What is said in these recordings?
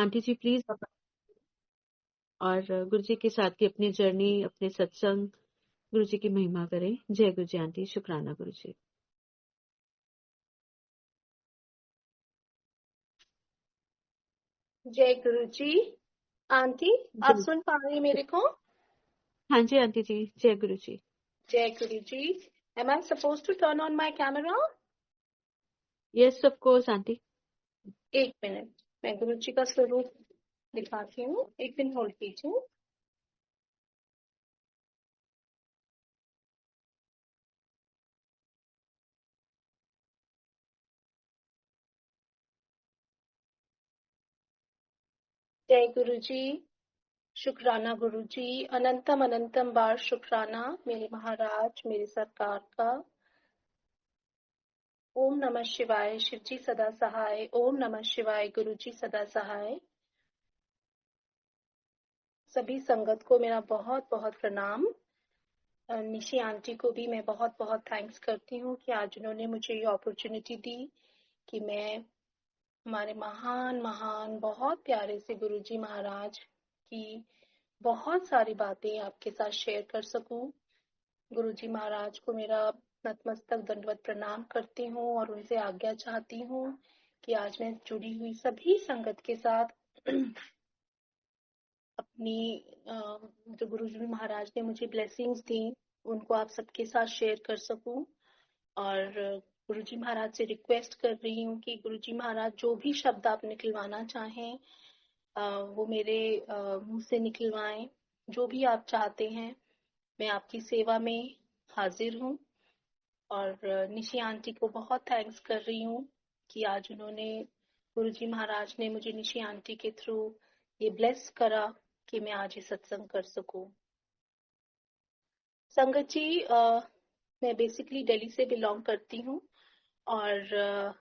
Aunty ji please और गुरु जी के साथ की अपनी जर्नी, अपने सत्संग, गुरु जी की महिमा करें। जय गुरु जी आंटी, शुक्राना गुरु जी। जय गुरु जी। आंटी आप सुन पा रही हैं मेरे को? हाँ जी आंटी जी, जय गुरु जी। जय गुरु जी। Am I supposed to turn on my camera? Yes of course aunty. एक मिनट, मैं गुरु जी का स्वरूप दिखाती हूँ, एक दिन होल्ड कीजिए। जय गुरु जी, शुक्राना गुरु जी, अनंतम अनंतम बार शुक्राना मेरे महाराज, मेरी सरकार का। ओम नमः शिवाय, शिव जी सदा सहाय। ओम नमः शिवाय, गुरु जी सदा सहाय। सभी संगत को मेरा बहुत बहुत प्रणाम। निशी आंटी को भी मैं बहुत बहुत थैंक्स करती हूँ कि आज उन्होंने मुझे ये अपॉर्चुनिटी दी कि मैं हमारे महान महान बहुत प्यारे से गुरुजी महाराज की बहुत सारी बातें आपके साथ शेयर कर सकूं। गुरुजी महाराज को मेरा नतमस्तक दंडवत प्रणाम करती हूँ और उनसे आज्ञा चाहती हूँ कि आज मैं जुड़ी हुई सभी संगत के साथ अपनी जो गुरुजी महाराज ने मुझे ब्लेसिंग्स दी उनको आप सबके साथ शेयर कर सकूं। और गुरुजी महाराज से रिक्वेस्ट कर रही हूँ कि गुरुजी महाराज जो भी शब्द आप निकलवाना चाहें वो मेरे मुंह से निकलवाएं। जो भी आप चाहते हैं, मैं आपकी सेवा में हाजिर हूँ। और निशी आंटी को बहुत थैंक्स कर रही हूँ कि आज उन्होंने, गुरुजी महाराज ने मुझे निशी आंटी के थ्रू ये ब्लेस करा कि मैं आज ये सत्संग कर सकूं। संगत जी, मैं बेसिकली दिल्ली से बिलोंग करती हूँ और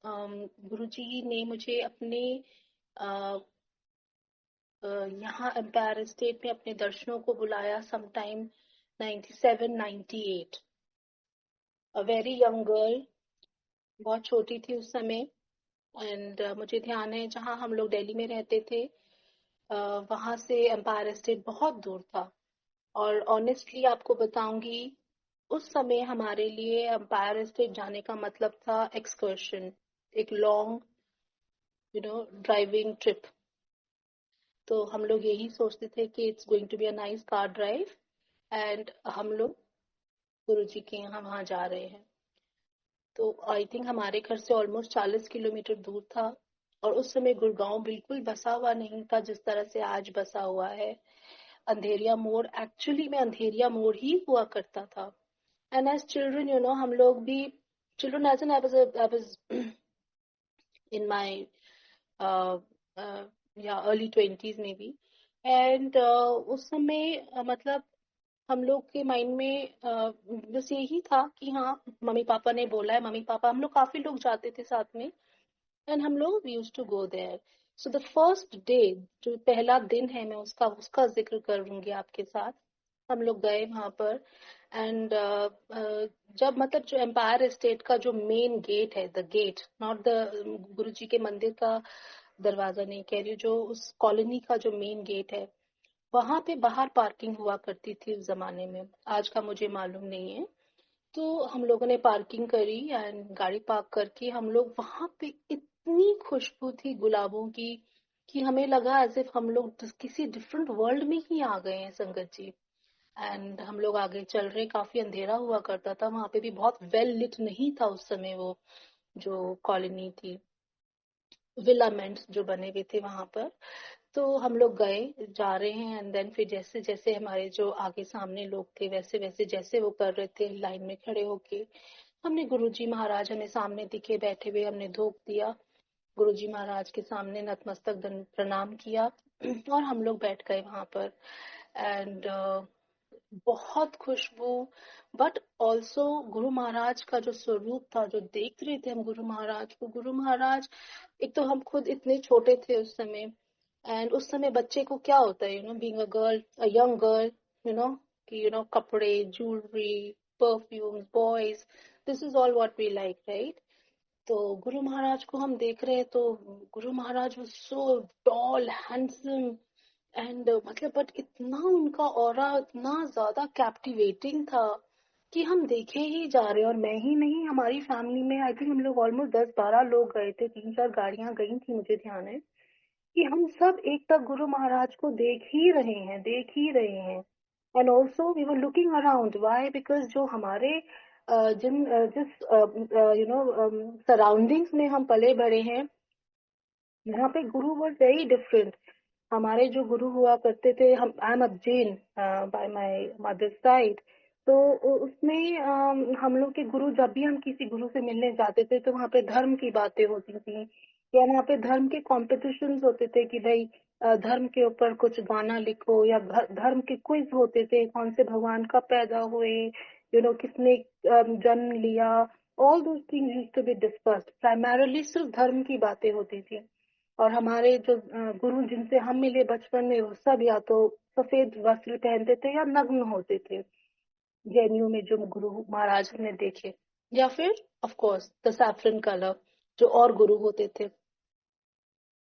गुरुजी ने मुझे अपने यहाँ एम्पायर स्टेट में अपने दर्शनों को बुलाया sometime 97-98। A very young girl, बहुत छोटी थी उस समय। एंड मुझे ध्यान है जहाँ हम लोग दिल्ली में रहते थे वहां से एम्पायर स्टेट बहुत दूर था। और ऑनेस्टली आपको बताऊंगी, उस समय हमारे लिए एम्पायर स्टेट जाने का मतलब था एक्सकर्शन, एक लॉन्ग ड्राइविंग ट्रिप। तो हम लोग यही सोचते थे कि it's going to be a nice car drive and हम लोग गुरु जी के यहाँ वहां जा रहे हैं। तो आई थिंक हमारे घर से ऑलमोस्ट 40 किलोमीटर दूर था। और उस समय गुड़गांव बिल्कुल बसा हुआ नहीं था जिस तरह से आज बसा हुआ है। अंधेरिया मोड़ एक्चुअली में अंधेरिया मोड़ ही हुआ करता था। एंड एज चिल्ड्रन हम लोग भी children as an I was in my या अर्ली 20s में भी। एंड उस समय मतलब हम लोग के माइंड में बस यही था कि हाँ मम्मी पापा ने बोला है, मम्मी पापा हम लोग काफी लोग जाते थे साथ में एंड हम लोग we used to go there. So the first day, जो पहला दिन है, मैं उसका जिक्र करूंगी आपके साथ। हम लोग गए वहां पर एंड जब मतलब जो एम्पायर स्टेट का जो मेन गेट है, द गेट, नॉट द गुरुजी के मंदिर का दरवाजा नहीं कह रही हूँ, जो उस कॉलोनी का जो मेन गेट है, वहां पे बाहर पार्किंग हुआ करती थी उस जमाने में। आज का मुझे मालूम नहीं है। तो हम लोगों ने पार्किंग करी एंड गाड़ी पार्क करके हम लोग वहां पे, इतनी खुशबू थी गुलाबों की कि हमें लगा एज इफ हम लोग किसी डिफरेंट वर्ल्ड में ही आ गए हैं संगत जी। एंड हम लोग आगे चल रहे, काफी अंधेरा हुआ करता था वहां पे भी, बहुत वेल लिट नहीं था उस समय वो जो कॉलोनी थी, विलामेंट्स जो बने हुए थे वहां पर। तो हम लोग गए, जा रहे हैं एंड देन फिर जैसे जैसे हमारे जो आगे सामने लोग थे वैसे वैसे जैसे वो कर रहे थे लाइन में खड़े होके, हमने गुरुजी महाराज हमें सामने दिखे बैठे हुए, हमने धूप दिया, गुरुजी महाराज के सामने नतमस्तक दंड प्रणाम किया और हम लोग बैठ गए वहां पर। एंड बहुत खुशबू, बट ऑल्सो गुरु महाराज का जो स्वरूप था, जो देख रहे थे हम गुरु महाराज को, गुरु महाराज, एक तो हम खुद इतने छोटे थे उस समय। एंड उस समय बच्चे को क्या होता है, being a girl, a young girl, you know कि कपड़े, jewellery, perfumes, boys, this is all what we like, right? तो गुरु महाराज को हम देख रहे हैं, तो गुरु Maharaj was so tall, handsome, and मतलब बट इतना उनका ऑरा इतना ज्यादा कैप्टिवेटिंग था कि हम देखे ही जा रहे हैं। और मैं ही नहीं, हमारी फैमिली में आई थिंक हम लोग ऑलमोस्ट 10-12 लोग गए थे, 3-4 गाड़ियां गई थी, मुझे ध्यान है कि हम सब एक तक गुरु महाराज को देख ही रहे हैं। And also we were looking around, why, because जो हमारे जिस सराउंडिंग्स में हम पले बड़े हैं, यहाँ पे गुरु वर वेरी डिफरेंट। हमारे जो गुरु हुआ करते थे, हम I am a Jain by my mother side, तो उसमें हम लोग के गुरु, जब भी हम किसी गुरु से मिलने जाते थे तो वहाँ पे धर्म की बातें होती थी, या वहाँ पे धर्म के कॉम्पिटिशन्स होते थे कि भाई धर्म के ऊपर कुछ गाना लिखो, या धर्म के क्विज होते थे, कौन से भगवान कब पैदा हुए, किसने जन्म लिया, all those things used to be discussed. Primarily सिर्फ धर्म की बातें होती थी। और हमारे जो गुरु जिनसे हम मिले बचपन में, वो सब या तो सफेद वस्त्र पहनते थे या नग्न होते थे, जेएनयू में जो गुरु महाराज ने देखे, या फिर of course the saffron colour जो और गुरु होते थे।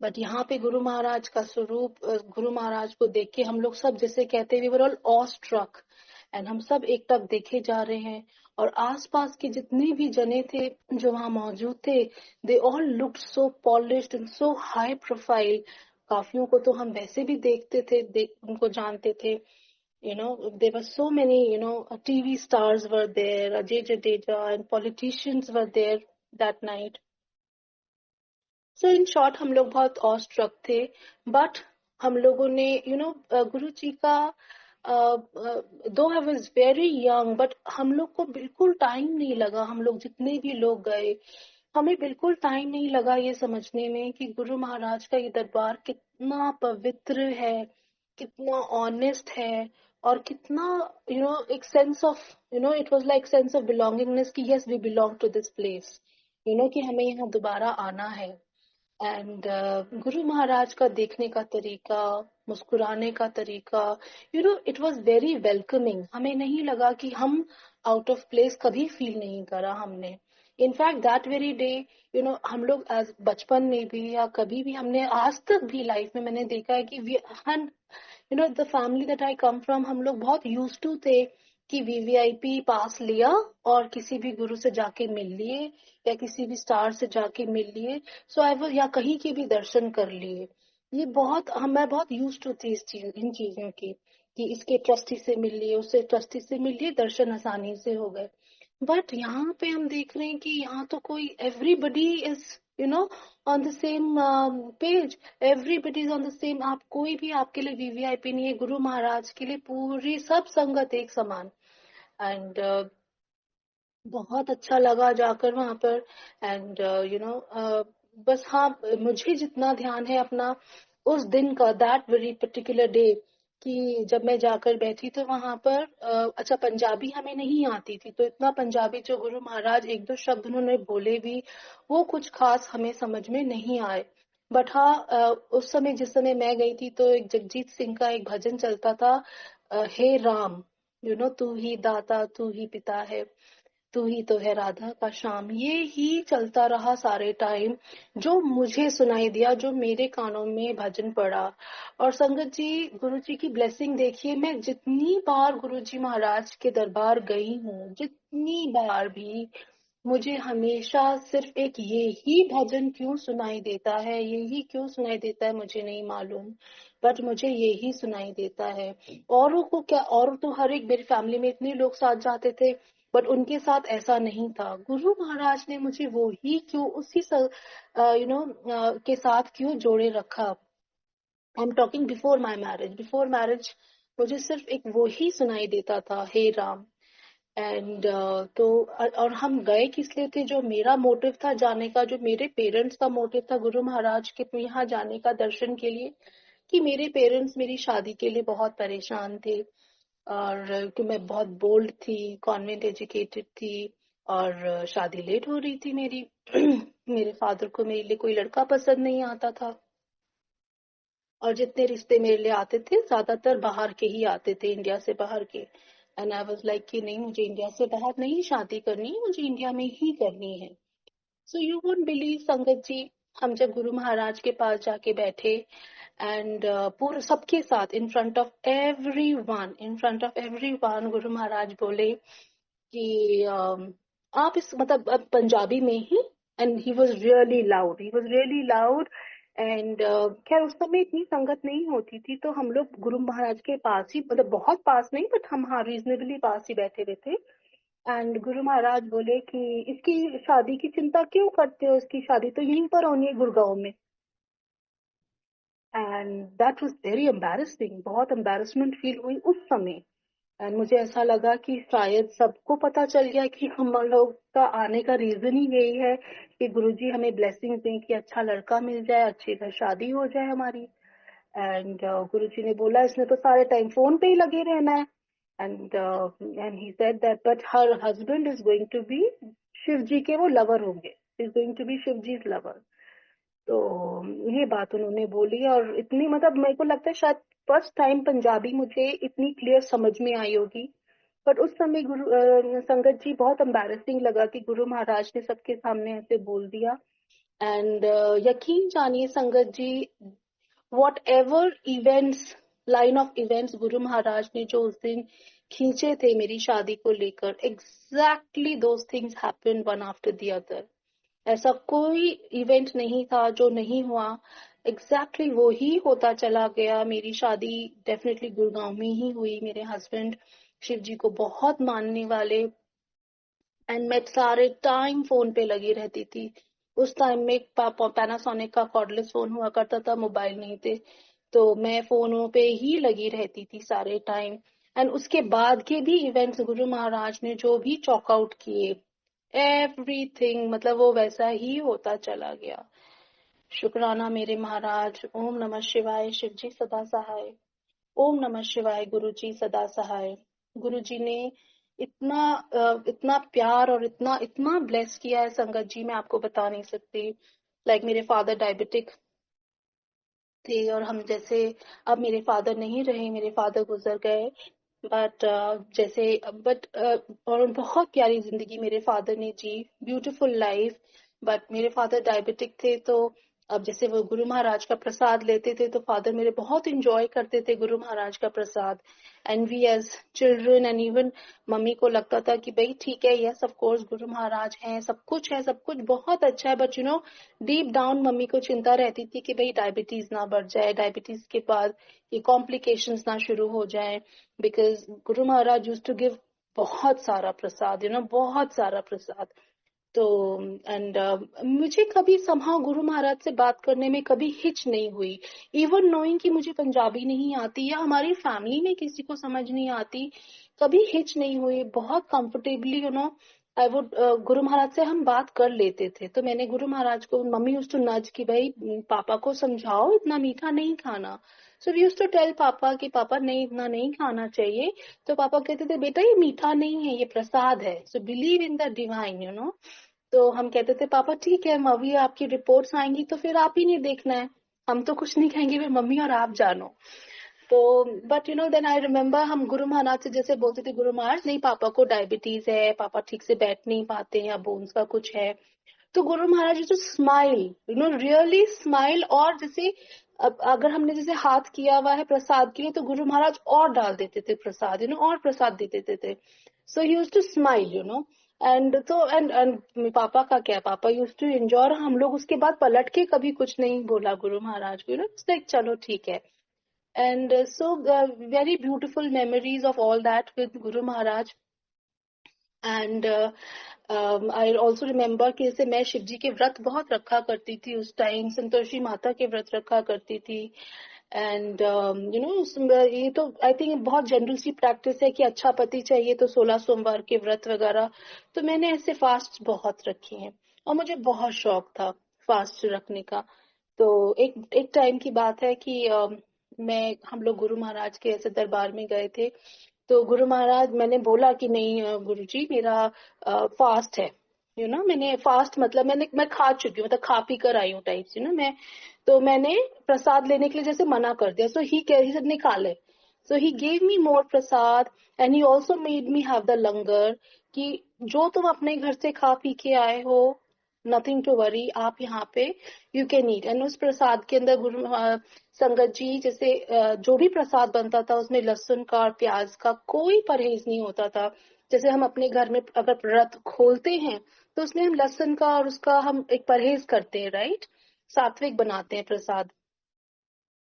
बट यहाँ पे गुरु महाराज का स्वरूप, गुरु महाराज को देख के हम लोग सब, जैसे कहते हैं, we were all awestruck, and हम सब एक टक देखे जा रहे हैं। और आसपास के जितने भी जने थे जो वहां मौजूद थे, they all looked so polished and so high profile. काफियों को तो हम वैसे भी देखते थे, उनको जानते थे। there were so many, TV stars were there, Ajay Jadeja, and politicians were there that night. So in short हम लोग बहुत ऑ स्ट्रक थे। बट हम लोगों ने गुरु जी का, दो I was very young, but हम लोग को बिल्कुल टाइम नहीं लगा, हम लोग जितने भी लोग गए, हमें बिल्कुल टाइम नहीं लगा ये समझने में कि गुरु महाराज का ये दरबार कितना पवित्र है, कितना ऑनेस्ट है, और कितना एक sense of, it was like sense of belongingness कि yes we belong to this place, कि हमें यहाँ दोबारा आना है। एंड गुरु महाराज का देखने का तरीका, मुस्कुराने का तरीका, इट वाज वेरी वेलकमिंग। हमें नहीं लगा कि हम आउट ऑफ प्लेस, कभी फील नहीं करा हमने। इनफैक्ट दैट वेरी डे, हम लोग एज बचपन में भी या कभी भी, हमने आज तक भी लाइफ में मैंने देखा है कि the family that I come from, हम लोग बहुत यूज टू थे कि वीवीआईपी पास लिया और किसी भी गुरु से जाके मिल लिए, या किसी भी स्टार से जाके मिल लिए, सो आई वो, या कहीं के भी दर्शन कर लिए। ये बहुत, मैं बहुत यूज टू थी इन चीजों की, कि इसके ट्रस्टी से मिल लिए, उससे ट्रस्टी से मिल लिए, दर्शन आसानी से हो गए। बट यहाँ पे हम देख रहे हैं कि यहाँ तो कोई, everybody is on the same page, everybody is on the same. आप कोई भी आपके लिए वीवीआईपी नहीं है, गुरु महाराज के लिए पूरी सब संगत एक समान। एंड बहुत अच्छा लगा जाकर वहां पर। एंड बस हाँ, मुझे जितना ध्यान है अपना उस दिन का, दैट वेरी पर्टिकुलर डे, कि जब मैं जाकर बैठी तो वहां पर अच्छा, पंजाबी हमें नहीं आती थी, तो इतना पंजाबी जो गुरु महाराज एक दो शब्द उन्होंने बोले भी, वो कुछ खास हमें समझ में नहीं आए। बट हाँ, उस समय जिस समय मैं गई थी तो एक जगजीत सिंह का एक भजन चलता था, हे राम, तू ही दाता, तू ही पिता है, तू ही तो है राधा का श्याम, ये ही चलता रहा सारे टाइम, जो मुझे सुनाई दिया, जो मेरे कानों में भजन पड़ा। और संगत जी, गुरु जी की ब्लेसिंग देखिए, मैं जितनी बार गुरु जी महाराज के दरबार गई हूँ, जितनी बार भी, मुझे हमेशा सिर्फ एक ये ही भजन क्यों सुनाई देता है, यही क्यों सुनाई देता है मुझे नहीं मालूम, बट मुझे यही सुनाई देता है। औरों को क्या, और तो हर एक, मेरी फैमिली में इतने लोग साथ जाते थे, बट उनके साथ ऐसा नहीं था। गुरु महाराज ने मुझे वो ही क्यों, उसी के साथ क्यों जोड़े रखा। I am talking before my marriage, before marriage मुझे सिर्फ एक वो ही सुनाई देता था, हे राम। एंड तो और हम गए किस लिए थे, जो मेरा मोटिव था जाने का, जो मेरे पेरेंट्स का मोटिव था गुरु महाराज के यहाँ जाने का दर्शन के लिए, कि मेरे पेरेंट्स मेरी शादी के लिए बहुत परेशान थे, और कि मैं बहुत बोल्ड थी, कॉन्वेंट एजुकेटेड थी, और शादी लेट हो रही थी मेरी। मेरे फादर को मेरे लिए कोई लड़का पसंद नहीं आता था, और जितने रिश्ते मेरे लिए आते थे ज्यादातर बाहर के ही आते थे, इंडिया से बाहर के। एंड आई वाज लाइक कि नहीं, मुझे इंडिया से बाहर नहीं शादी करनी है, मुझे इंडिया में ही करनी है। सो यू वोंट बिलीव संगत जी, हम जब गुरु महाराज के पास जाके बैठे एंड पूरे सबके साथ in front of everyone Guru Maharaj बोले कि आप इस मतलब अब पंजाबी में ही, and he was really loud and खैर उस समय इतनी संगत नहीं होती थी, तो हम लोग गुरु महाराज के पास ही, मतलब बहुत पास नहीं बट हम हाँ रीजनेबली पास ही बैठे हुए थे। एंड गुरु महाराज बोले कि इसकी शादी की चिंता क्यों करते हो, इसकी शादी तो यहीं पर होनी है गुड़गांव में। And that was very embarrassing, बहुत एम्बैरेसमेंट फील हुई उस समय। एंड मुझे ऐसा लगा कि शायद सबको पता चल गया कि हम लोग का आने का रीजन ही यही है कि गुरुजी हमें ब्लेसिंग्स दें कि अच्छा लड़का मिल जाए, अच्छी घर शादी हो जाए हमारी। एंड गुरुजी ने बोला इसने तो सारे टाइम फोन पे ही लगे रहना है। And he said that but her husband is going to be Shiv ji के वो लवर होंगे, is going to be Shiv ji lover. तो ये बात उन्होंने बोली और इतनी मतलब मेरे को लगता है शायद फर्स्ट टाइम पंजाबी मुझे इतनी क्लियर समझ में आई होगी। बट उस समय संगत जी बहुत एम्बैरेसिंग लगा कि गुरु महाराज ने सबके सामने ऐसे बोल दिया। एंड यकीन जानिए Sangat ji, what ever events, line of events Guru Maharaj ने जो उस दिन खींचे थे मेरी शादी को लेकर, exactly those things happened one after the other. ऐसा कोई इवेंट नहीं था जो नहीं हुआ, एग्जैक्टली वो ही होता चला गया। मेरी शादी डेफिनेटली गुड़गांव में ही हुई। मेरे हस्बैंड शिव जी को बहुत मानने वाले, एंड मैं सारे टाइम फोन पे लगी रहती थी। उस टाइम में पैनासोनिक का कॉर्डलेस फोन हुआ करता था, मोबाइल नहीं थे, तो मैं फोनों पे ही लगी रहती थी सारे टाइम। एंड उसके बाद के भी इवेंट्स गुरु महाराज ने जो भी चॉक आउट किए, एवरीथिंग मतलब वो वैसा ही होता चला गया। शुक्राना मेरे महाराज। ओम नमः शिवाय। शिव जी सदा सहाय। ओम नमः शिवाय। गुरु जी सदा सहाय। गुरु जी ने इतना प्यार और इतना इतना ब्लेस किया है संगत जी, मैं आपको बता नहीं सकती। लाइक मेरे फादर डायबिटिक थे और हम जैसे, अब मेरे फादर नहीं रहे, मेरे फादर गुजर गए, बट जैसे बट और बहुत प्यारी जिंदगी मेरे फादर ने जी, ब्यूटीफुल लाइफ। बट मेरे फादर डायबिटिक थे, तो अब जैसे वो गुरु महाराज का प्रसाद लेते थे तो फादर मेरे बहुत इंजॉय करते थे गुरु महाराज का prasad. And we as children and even mummy को लगता था कि भाई ठीक है, yes of course Guru Maharaj हैं, सब कुछ है, सब कुछ बहुत अच्छा है, बट डीप डाउन मम्मी को चिंता रहती थी कि भाई डायबिटीज ना बढ़ जाए, डायबिटीज के बाद ये कॉम्प्लिकेशंस ना शुरू हो जाए। Because Guru Maharaj use to give बहुत सारा प्रसाद, बहुत सारा प्रसाद। तो एंड मुझे कभी समहाउ गुरु महाराज से बात करने में कभी हिच नहीं हुई, इवन नोइंग कि मुझे पंजाबी नहीं आती या हमारी फैमिली में किसी को समझ नहीं आती, कभी हिच नहीं हुई। बहुत comfortably I would Guru Maharaj से हम बात कर लेते थे। तो मैंने गुरु महाराज को, मम्मी यूज्ड टू नज कि भाई पापा को समझाओ इतना मीठा नहीं खाना। So we used to tell पापा कि पापा नहीं, इतना नहीं खाना चाहिए। तो पापा कहते थे बेटा ये मीठा नहीं है, ये प्रसाद है, so believe in the divine. तो हम कहते थे पापा ठीक है, अभी आपकी रिपोर्ट्स आएंगी तो फिर आप ही नहीं देखना है, हम तो कुछ नहीं कहेंगे, फिर मम्मी और आप जानो। तो बट देन आई रिमेम्बर हम गुरु महाराज से जैसे बोलते थे, गुरु महाराज नहीं पापा को डायबिटीज है, पापा ठीक से बैठ नहीं पाते हैं या बोन्स का कुछ है। तो गुरु महाराज तो स्माइल, रियली स्माइल। और जैसे अब अगर हमने जैसे हाथ किया हुआ है प्रसाद के लिए तो गुरु महाराज और डाल देते थे प्रसाद, और प्रसाद दे देते थे। So he used to smile, and तो एंड पापा का क्या, पापा यूज्ड टू एंजॉय, और हम लोग उसके बाद पलट के कभी कुछ नहीं बोला गुरु महाराज को, लाइक चलो ठीक है। And so very beautiful memories of all that with Guru Maharaj. And I also remember कि जैसे मैं शिव जी के व्रत बहुत रखा करती थी उस टाइम, संतोषी माता के व्रत रखा करती थी। एंड ये तो आई थिंक बहुत जनरल सी प्रैक्टिस है कि अच्छा पति चाहिए तो 16 सोमवार के व्रत वगैरह। तो मैंने ऐसे फास्ट बहुत रखे हैं और मुझे बहुत शौक था फास्ट रखने का। तो एक एक टाइम की बात है कि मैं हम लोग गुरु महाराज के ऐसे दरबार में गए थे। तो गुरु महाराज, मैंने बोला कि नहीं गुरु जी मेरा फास्ट है, मैंने फास्ट मतलब मैं खा चुकी हूँ, मतलब खा पी कर आई हूँ टाइप से मैं। तो मैंने प्रसाद लेने के लिए जैसे मना कर दिया। सो ही said निकाले। So he gave me more prasad and he also made me have the langar, कि जो तुम अपने घर से खा पी के आए हो नथिंग टू वरी, आप यहाँ पे यू कैन ईट। एंड उस प्रसाद के अंदर गुरु संगत जी, जैसे जो भी प्रसाद बनता था उसमें लहसुन का और प्याज का कोई परहेज नहीं होता था। जैसे हम अपने घर में अगर व्रत खोलते हैं तो उसमें हम लहसुन का और उसका हम एक परहेज करते हैं, राइट, सात्विक बनाते हैं प्रसाद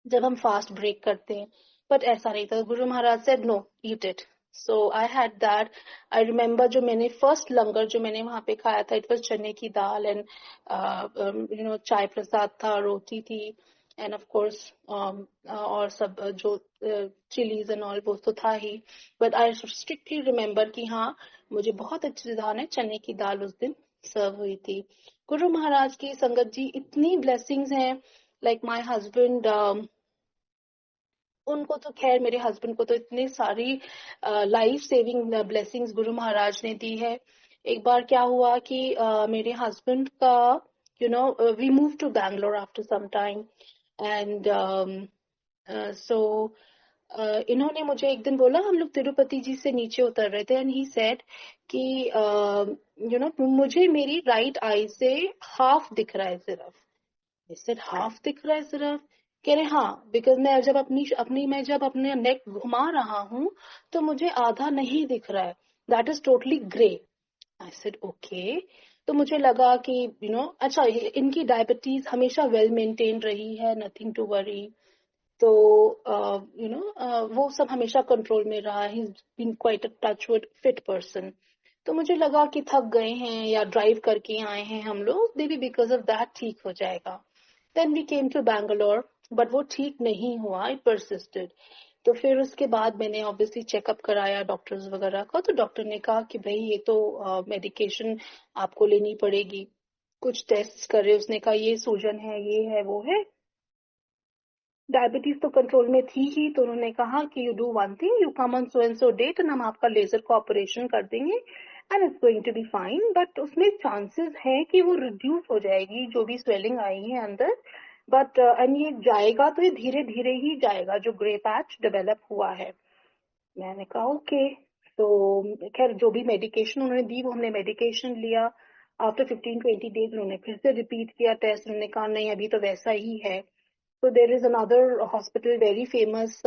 जब हम फास्ट ब्रेक करते हैं। बट ऐसा नहीं था, Guru Maharaj said no, eat it. So I had that. I remember जो मैंने फर्स्ट लंगर जो मैंने वहां पे खाया था, इट वाज चने की दाल एंड चाय प्रसाद था, रोटी थी, एंड ऑफ कोर्स और सब जो चिलीज एंड ऑल वो तो था ही। बट आई स्ट्रिक्टली रिमेम्बर कि हाँ, मुझे बहुत अच्छी दाल है, चने की दाल उस दिन सर्व हुई थी। गुरु महाराज की संगत जी इतनी ब्लेसिंग्स हैं। लाइक माय हस्बैंड, उनको तो खैर, मेरे हस्बैंड को तो इतनी सारी लाइफ सेविंग ब्लेसिंग्स गुरु महाराज ने दी है। एक बार क्या हुआ कि मेरे हस्बैंड का, we move to Bangalore after some time, and so इन्होंने मुझे एक दिन बोला, हम लोग तिरुपति जी से नीचे उतर रहे थे, एंड ही सेड कि मुझे मेरी राइट आई से हाफ दिख रहा है सिर्फ। I said, हाफ दिख रहा है सिर्फ? कह रहे हाँ, बिकॉज मैं जब मैं जब अपने नेक घुमा रहा हूँ तो मुझे आधा नहीं दिख रहा है, that is totally grey. I said okay. तो मुझे लगा कि अच्छा, इनकी डायबिटीज हमेशा वेल मेंटेन रही है, नथिंग टू वरी। तो वो सब हमेशा कंट्रोल में रहा, he been quite a touch wood fit person. तो मुझे लगा कि थक गए हैं या ड्राइव करके आए हैं हम लोग, maybe because of that ठीक हो जाएगा। Then we came to Bangalore, but वो ठीक नहीं हुआ, इट परसिस्टेड। तो फिर उसके बाद मैंने ऑब्वियसली चेकअप कराया डॉक्टर्स वगैरह का, तो डॉक्टर ने कहा कि भाई ये तो मेडिकेशन आपको लेनी पड़ेगी। कुछ टेस्ट करे, उसने कहा ये सूजन है, ये है, वो है। डायबिटीज तो कंट्रोल में थी ही, तो उन्होंने कहा कि you do one thing, you come on so and so date and हम आपका लेजर का ऑपरेशन कर देंगे and it's going to be fine. But उसमें चांसेस है कि वो रिड्यूस हो जाएगी जो भी स्वेलिंग आई है अंदर, बट एंड ये जाएगा तो ये धीरे धीरे ही जाएगा, जो ग्रे पैच डेवलप हुआ है। मैंने कहा ओके। तो खैर जो भी मेडिकेशन उन्होंने दी वो हमने मेडिकेशन लिया। आफ्टर 15-20 डेज उन्होंने फिर से रिपीट किया टेस्ट, उन्होंने कहा नहीं अभी तो वैसा ही है। So there is another hospital very famous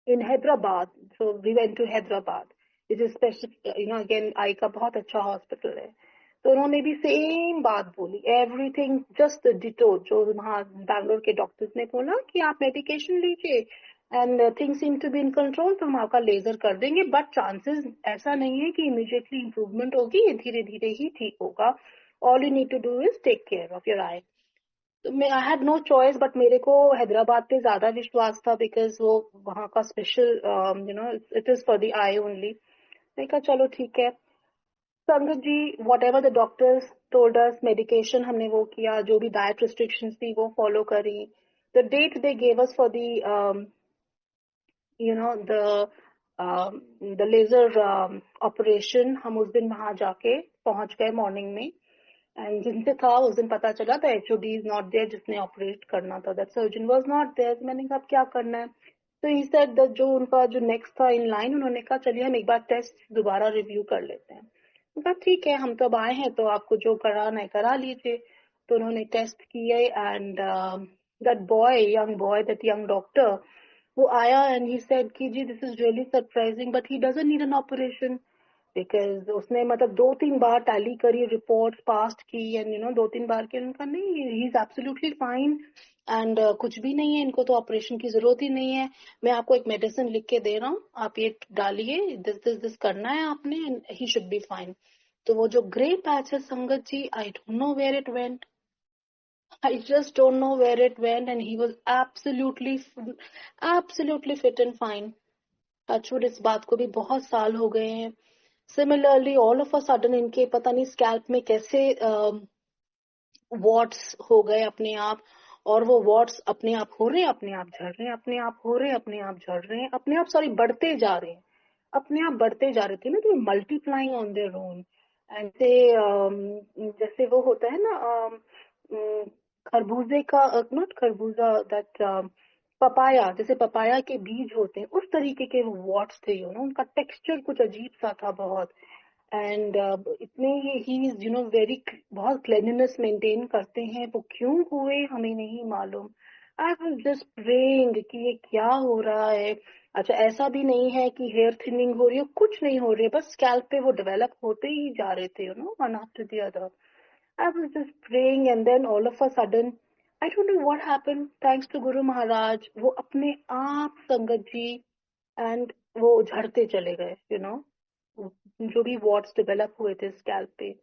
in Hyderabad. So we went to Hyderabad. It is specific, again eye का बहुत अच्छा हॉस्पिटल है। तो उन्होंने भी सेम बात बोली, एवरीथिंग जस्ट डिटो जो वहाँ बैंगलोर के डॉक्टर्स ने बोला कि आप मेडिकेशन लीजिए and things seem to be in control, तो हम आपका लेजर कर देंगे, बट चांसेस ऐसा नहीं है कि इमीडिएटली इम्प्रूवमेंट होगी, ये धीरे धीरे ही ठीक होगा। All you need to do is take care of your eye. तो मैं I had no choice, but मेरे को हैदराबाद पे ज्यादा विश्वास था बिकॉज वो वहाँ का special, it is for the eye only. मैं कहा चलो ठीक है। Sangat ji, what ever the doctors told us, medication हमने वो किया, जो भी डाइट रिस्ट्रिक्शंस थी वो फॉलो करी। The date they gave us for the the laser operation, हम उस दिन वहां जाके पहुंच गए मॉर्निंग में। एंड जिनसे था उस दिन पता चला था एचओडी इज नॉट देयर, जिसने ऑपरेट करना था, that surgeon was not there. मैंने कहा अब क्या करना है? तो ही सेड दैट जो उनका जो नेक्स्ट था इन लाइन, उन्होंने कहा चलिए हम एक बार टेस्ट दोबारा रिव्यू कर लेते हैं। मैंने कहा ठीक है, हम तो अब आए हैं तो आपको जो कराना है करा लीजिए। तो उन्होंने टेस्ट किए and that boy, young boy, that young doctor, वो आया एंड ही सेड कि जी this is really surprising but he doesn't need an operation. Because उसने मतलब 2-3 बार टैली करी, रिपोर्ट पास्ट की, एंड 2-3 बार के उनका नहीं, he is absolutely fine and कुछ भी नहीं है, इनको तो ऑपरेशन की जरूरत ही नहीं है। मैं आपको एक मेडिसिन लिख के दे रहा हूँ, आप ये डालिए, दिस दिस दिस करना है आपने, and he should be fine. तो वो जो ग्रे पैच है Sangat ji, I don't know where it went, I just don't know where it went, and he was absolutely fit and fine. Touch wood, इस बात को भी बहुत साल हो गए हैं। Similarly all of a sudden इनके पता नहीं स्कैल्प में कैसे वॉट्स हो गए अपने आप, और वो वॉट्स अपने आप हो रहे हैं, अपने आप झड़ रहे हैं, अपने आप हो रहे हैं, अपने आप झड़ रहे हैं, अपने आप सॉरी बढ़ते जा रहे हैं, अपने आप बढ़ते जा रहे थे ना, तो मल्टीप्लाइंग ऑन देयर ओन। ऐसे जैसे वो होता है ना, खरबूजे का, नॉट खरबूजा, दैट पपाया, जैसे पपाया के बीज होते हैं उस तरीके के वो वॉट्स थे, उनका टेक्सचर कुछ अजीब सा था बहुत। एंड इतने ही यू नो वेरी बहुत क्लीनलीनेस मेंटेन करते हैं। वो क्यों हुए हमें नहीं मालूम। आई वाज जस्ट प्रेइंग कि ये क्या हो रहा है। अच्छा, ऐसा भी नहीं है कि हेयर थिनिंग हो रही है, कुछ नहीं हो रही है, बस स्कैल्प पे वो डेवलप होते ही जा रहे थे, you know, one after the other. I was just praying and then all of a sudden, I don't know what happened, thanks to Guru Maharaj, वो अपने आप संगत जी एंड वो झड़ते चले गए, यू नो, जो भी वॉट्स डेवलप हुए थे स्कैल्प पे।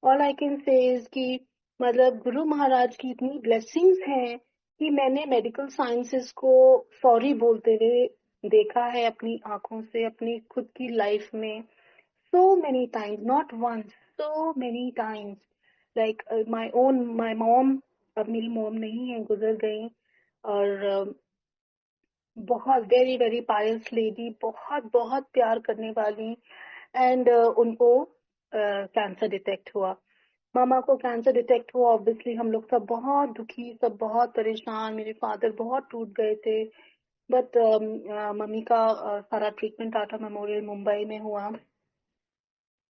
All I can say is कि मतलब गुरु महाराज की इतनी ब्लेसिंग्स हैं कि मैंने मेडिकल साइंसेस को सॉरी बोलते हुए देखा है अपनी आंखों से, अपनी खुद की लाइफ में। so many times, not once, so many times. Like my mom, अब मेरी मॉम नहीं है, गुजर गई। और बहुत वेरी वेरी पायस लेडी, बहुत बहुत प्यार करने वाली। एंड उनको कैंसर डिटेक्ट हुआ। मामा को कैंसर डिटेक्ट हुआ, ऑब्वियसली हम लोग सब बहुत दुखी, सब बहुत परेशान, मेरे फादर बहुत टूट गए थे। बट मम्मी का सारा ट्रीटमेंट टाटा मेमोरियल मुंबई में हुआ।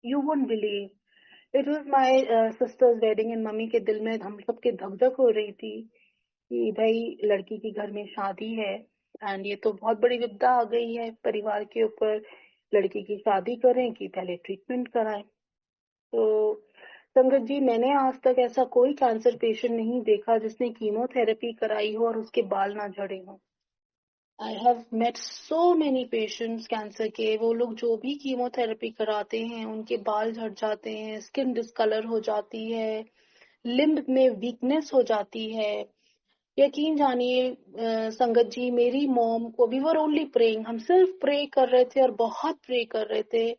You won't believe, it was my sister's wedding and mummy के दिल में हम सब के धक धक हो रही थी कि भाई लड़की की घर में शादी है एंड ये तो बहुत बड़ी विपदा आ गई है परिवार के ऊपर। लड़की की शादी करें कि पहले ट्रीटमेंट कराएं। तो संगत जी, मैंने आज तक ऐसा कोई कैंसर पेशेंट नहीं देखा जिसने कीमोथेरेपी कराई हो और उसके बाल ना झड़े हों। I have met so many patients cancer के, वो लोग जो भी कीमोथेरेपी कराते हैं उनके बाल झड़ जाते हैं, स्किन डिसकलर हो जाती है, लिम्ब में वीकनेस हो जाती है। यकीन जानिए संगत जी, मेरी मॉम को, वी वर ओनली प्रेइंग, हम सिर्फ प्रे कर रहे थे और बहुत प्रे कर रहे थे।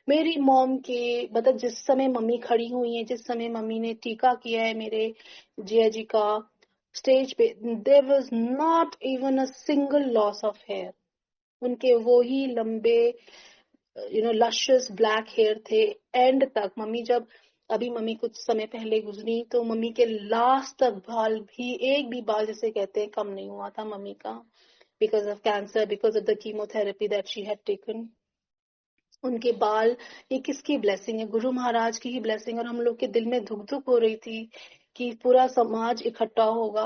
मेरी मॉम के मतलब जिस समय मम्मी खड़ी हुई है, जिस समय मम्मी ने टीका किया है मेरे जिया जी का स्टेज पे, there was not even a single loss of hair. उनके वो ही लंबे you know luscious black hair थे एंड तक। मम्मी जब अभी मम्मी कुछ समय पहले गुजरी तो मम्मी के लास्ट तक बाल भी, एक भी बाल जिसे कहते हैं, कम नहीं हुआ था मम्मी का, because of cancer, because of the chemotherapy that she had taken. उनके बाल, ये किसकी ब्लेसिंग है? गुरु महाराज की ही ब्लेसिंग। और हम लोग के दिल में धुक धुक हो रही थी कि पूरा समाज इकट्ठा होगा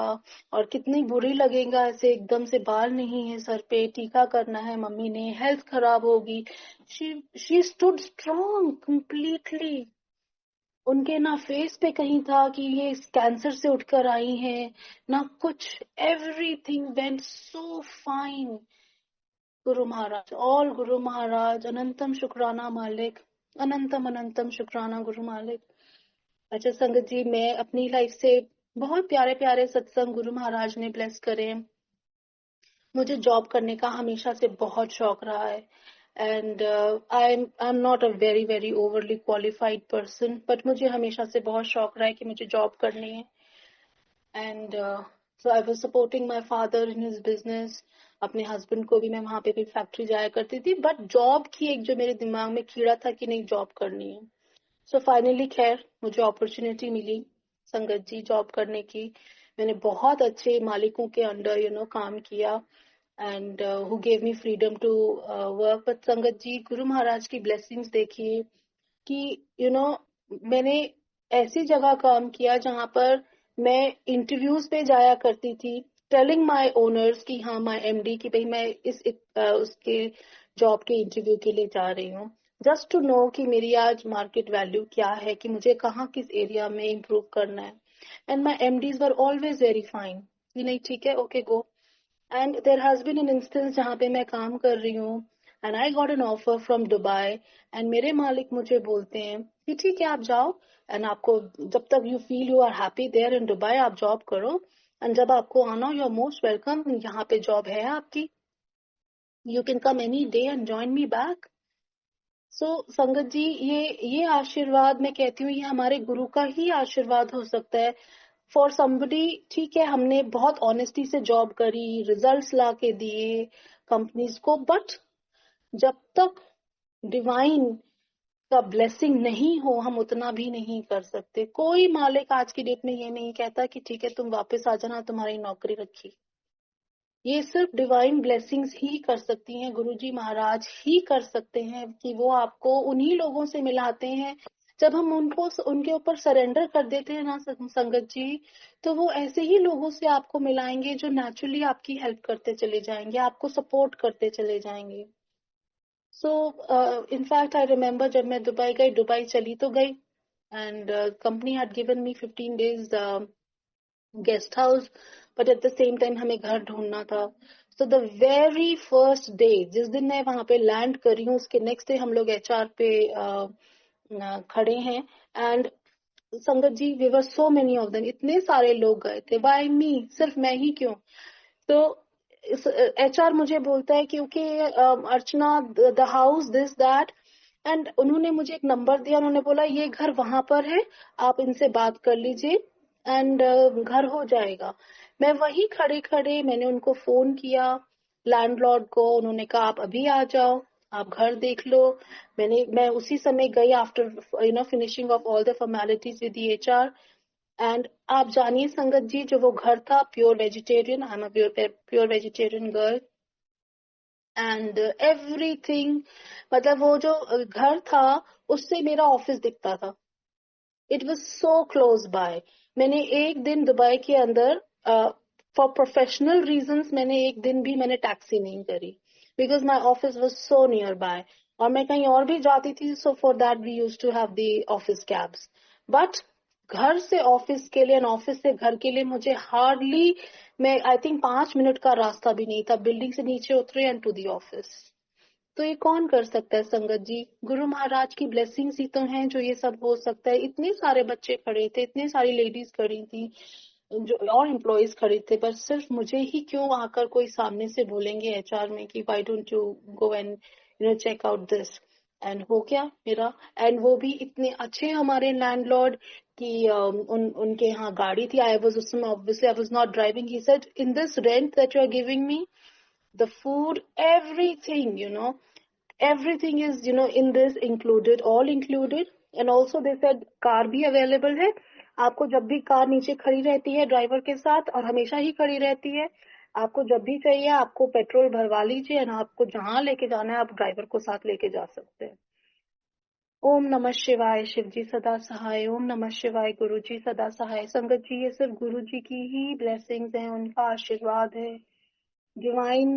और कितनी बुरी लगेगा ऐसे एकदम से बाल नहीं है सर पे, टीका करना है मम्मी ने, हेल्थ खराब होगी। She stood strong completely. उनके ना फेस पे कहीं था कि ये इस कैंसर से उठकर आई हैं, ना कुछ। Everything went so fine. Guru Maharaj, all Guru Maharaj, अनंतम शुक्राना मालिक, अनंतम अनंतम शुक्राना गुरु मालिक। अच्छा संगत जी, मैं अपनी लाइफ से बहुत प्यारे प्यारे सत्संग गुरु महाराज ने ब्लेस करे। मुझे जॉब करने का हमेशा से बहुत शौक रहा है and I am not a very very overly qualified person, but मुझे हमेशा से बहुत शौक रहा है कि मुझे जॉब करनी है। And so I was supporting my father in his business. अपने हस्बैंड को भी मैं वहां पे भी फैक्ट्री जाया करती थी, बट जॉब की एक जो मेरे दिमाग में कीड़ा था कि नहीं जॉब करनी है। सो फाइनली खैर मुझे अपॉर्चुनिटी मिली संगत जी जॉब करने की। मैंने बहुत अच्छे मालिकों के अंडर यू नो काम किया and who gave me freedom to work. But संगत जी, गुरु महाराज की ब्लेसिंग्स देखिए कि यू नो मैंने ऐसी जगह काम किया जहां पर मैं इंटरव्यूज पे जाया करती थी, टेलिंग माय ओनर्स कि हाँ, माय एमडी की भाई मैं उसके जॉब के इंटरव्यू के लिए जा रही हूँ, जस्ट टू नो कि मेरी आज मार्केट वैल्यू क्या है, कि मुझे कहाँ किस एरिया में इम्प्रूव करना है। And my MDs were always very fine कि नहीं ठीक है, okay go. And there has been an instance जहाँ पे मैं काम कर रही हूँ and I got an offer from Dubai and मेरे मालिक मुझे बोलते हैं कि ठीक है आप जाओ एंड आपको जब तक you feel you are happy there in Dubai आप जॉब करो एंड जब आपको आना हो यू आर मोस्ट वेलकम, यहाँ पे जॉब है आपकी, you can come any day and join me back. So Sangat ji, ये आशीर्वाद मैं कहती हूँ ये हमारे गुरु का ही आशीर्वाद हो सकता है फॉर समबडी। ठीक है, हमने बहुत ऑनेस्टी से जॉब करी, रिजल्ट्स ला के दिए कंपनीज को, बट जब तक डिवाइन का ब्लेसिंग नहीं हो हम उतना भी नहीं कर सकते। कोई मालिक आज की डेट में ये नहीं कहता कि ठीक है तुम वापस आ जाना, तुम्हारी नौकरी रखी। ये सिर्फ डिवाइन ब्लेसिंग्स ही कर सकती हैं, गुरुजी महाराज ही कर सकते हैं कि वो आपको उन्हीं लोगों से मिलाते हैं। जब हम उनको उनके ऊपर सरेंडर कर देते हैं ना संगत जी, तो वो ऐसे ही लोगों से आपको मिलाएंगे जो नेचुरली आपकी हेल्प करते चले जाएंगे, आपको सपोर्ट करते चले जाएंगे। सो इनफैक्ट आई रिमेम्बर जब मैं दुबई गई, दुबई चली तो गई, and company had given me 15 days guest house, but at the same time हमें घर ढूंढना था। So the very first day जिस दिन मैं वहां पे लैंड करी हूँ, उसके नेक्स्ट डे हम लोग एचआर पे खड़े हैं। And Sangat ji, we were so many of them, इतने सारे लोग गए थे, बाय मी, सिर्फ मैं ही क्यों। तो एचआर मुझे बोलता है क्योंकि Archana, the house this that, एंड उन्होंने मुझे एक नंबर दिया, उन्होंने बोला ये घर वहां पर है, आप इनसे बात कर लीजिए एंड घर हो जाएगा। मैं वही खड़े खड़े मैंने उनको फोन किया, लैंडलॉर्ड को, उन्होंने कहा आप अभी आ जाओ, आप घर देख लो। मैं उसी समय गई, after finishing of all the formalities with the HR. And आप जानिए संगत जी, जो वो घर था pure vegetarian, I am a pure vegetarian girl, and everything, मतलब वो जो घर था उससे मेरा ऑफिस दिखता था। It was so close by. मैंने एक दिन दुबई के अंदर फॉर प्रोफेशनल रीजंस मैंने एक दिन भी मैंने टैक्सी नहीं करी, because my office was so nearby. और मैं कहीं और भी जाती थी, so for that we use to have the office cabs. But घर से ऑफिस के लिए एंड ऑफिस से घर के लिए मुझे हार्डली, मैं आई थिंक 5 मिनट का रास्ता भी नहीं था, बिल्डिंग से नीचे उतरे एंड टू दी ऑफिस। तो ये कौन कर सकता है संगत जी? गुरु महाराज की ब्लेसिंग्स ही तो हैं जो ये सब हो सकता है। इतने सारे बच्चे खड़े थे, इतनी सारी लेडीज खड़ी थी, जो और एम्प्लॉयज खड़े थे, पर सिर्फ मुझे ही क्यों आकर कोई सामने से बोलेंगे एचआर में कि why don't you go and check out this. And हो गया मेरा। एंड वो भी इतने अच्छे हमारे लैंडलॉर्ड कि उनके यहाँ गाड़ी थी। आई वाज उस समय obviously I was not driving. He said in this rent that you are giving me, the food, everything, everything is in this included, all included. And also they said car भी available है, आपको जब भी car नीचे खड़ी रहती है driver के साथ, और हमेशा ही खड़ी रहती है, आपको जब भी चाहिए आपको पेट्रोल भरवा लीजिए, और आपको जहां लेके जाना है आप ड्राइवर को साथ लेके जा सकते हैं। ओम नमः शिवाय, शिव जी सदा सहाय। ओम नमः शिवाय, गुरु जी सदा सहाय। संगत जी, ये सिर्फ गुरु जी की ही ब्लेसिंग्स हैं, उनका आशीर्वाद है। डिवाइन,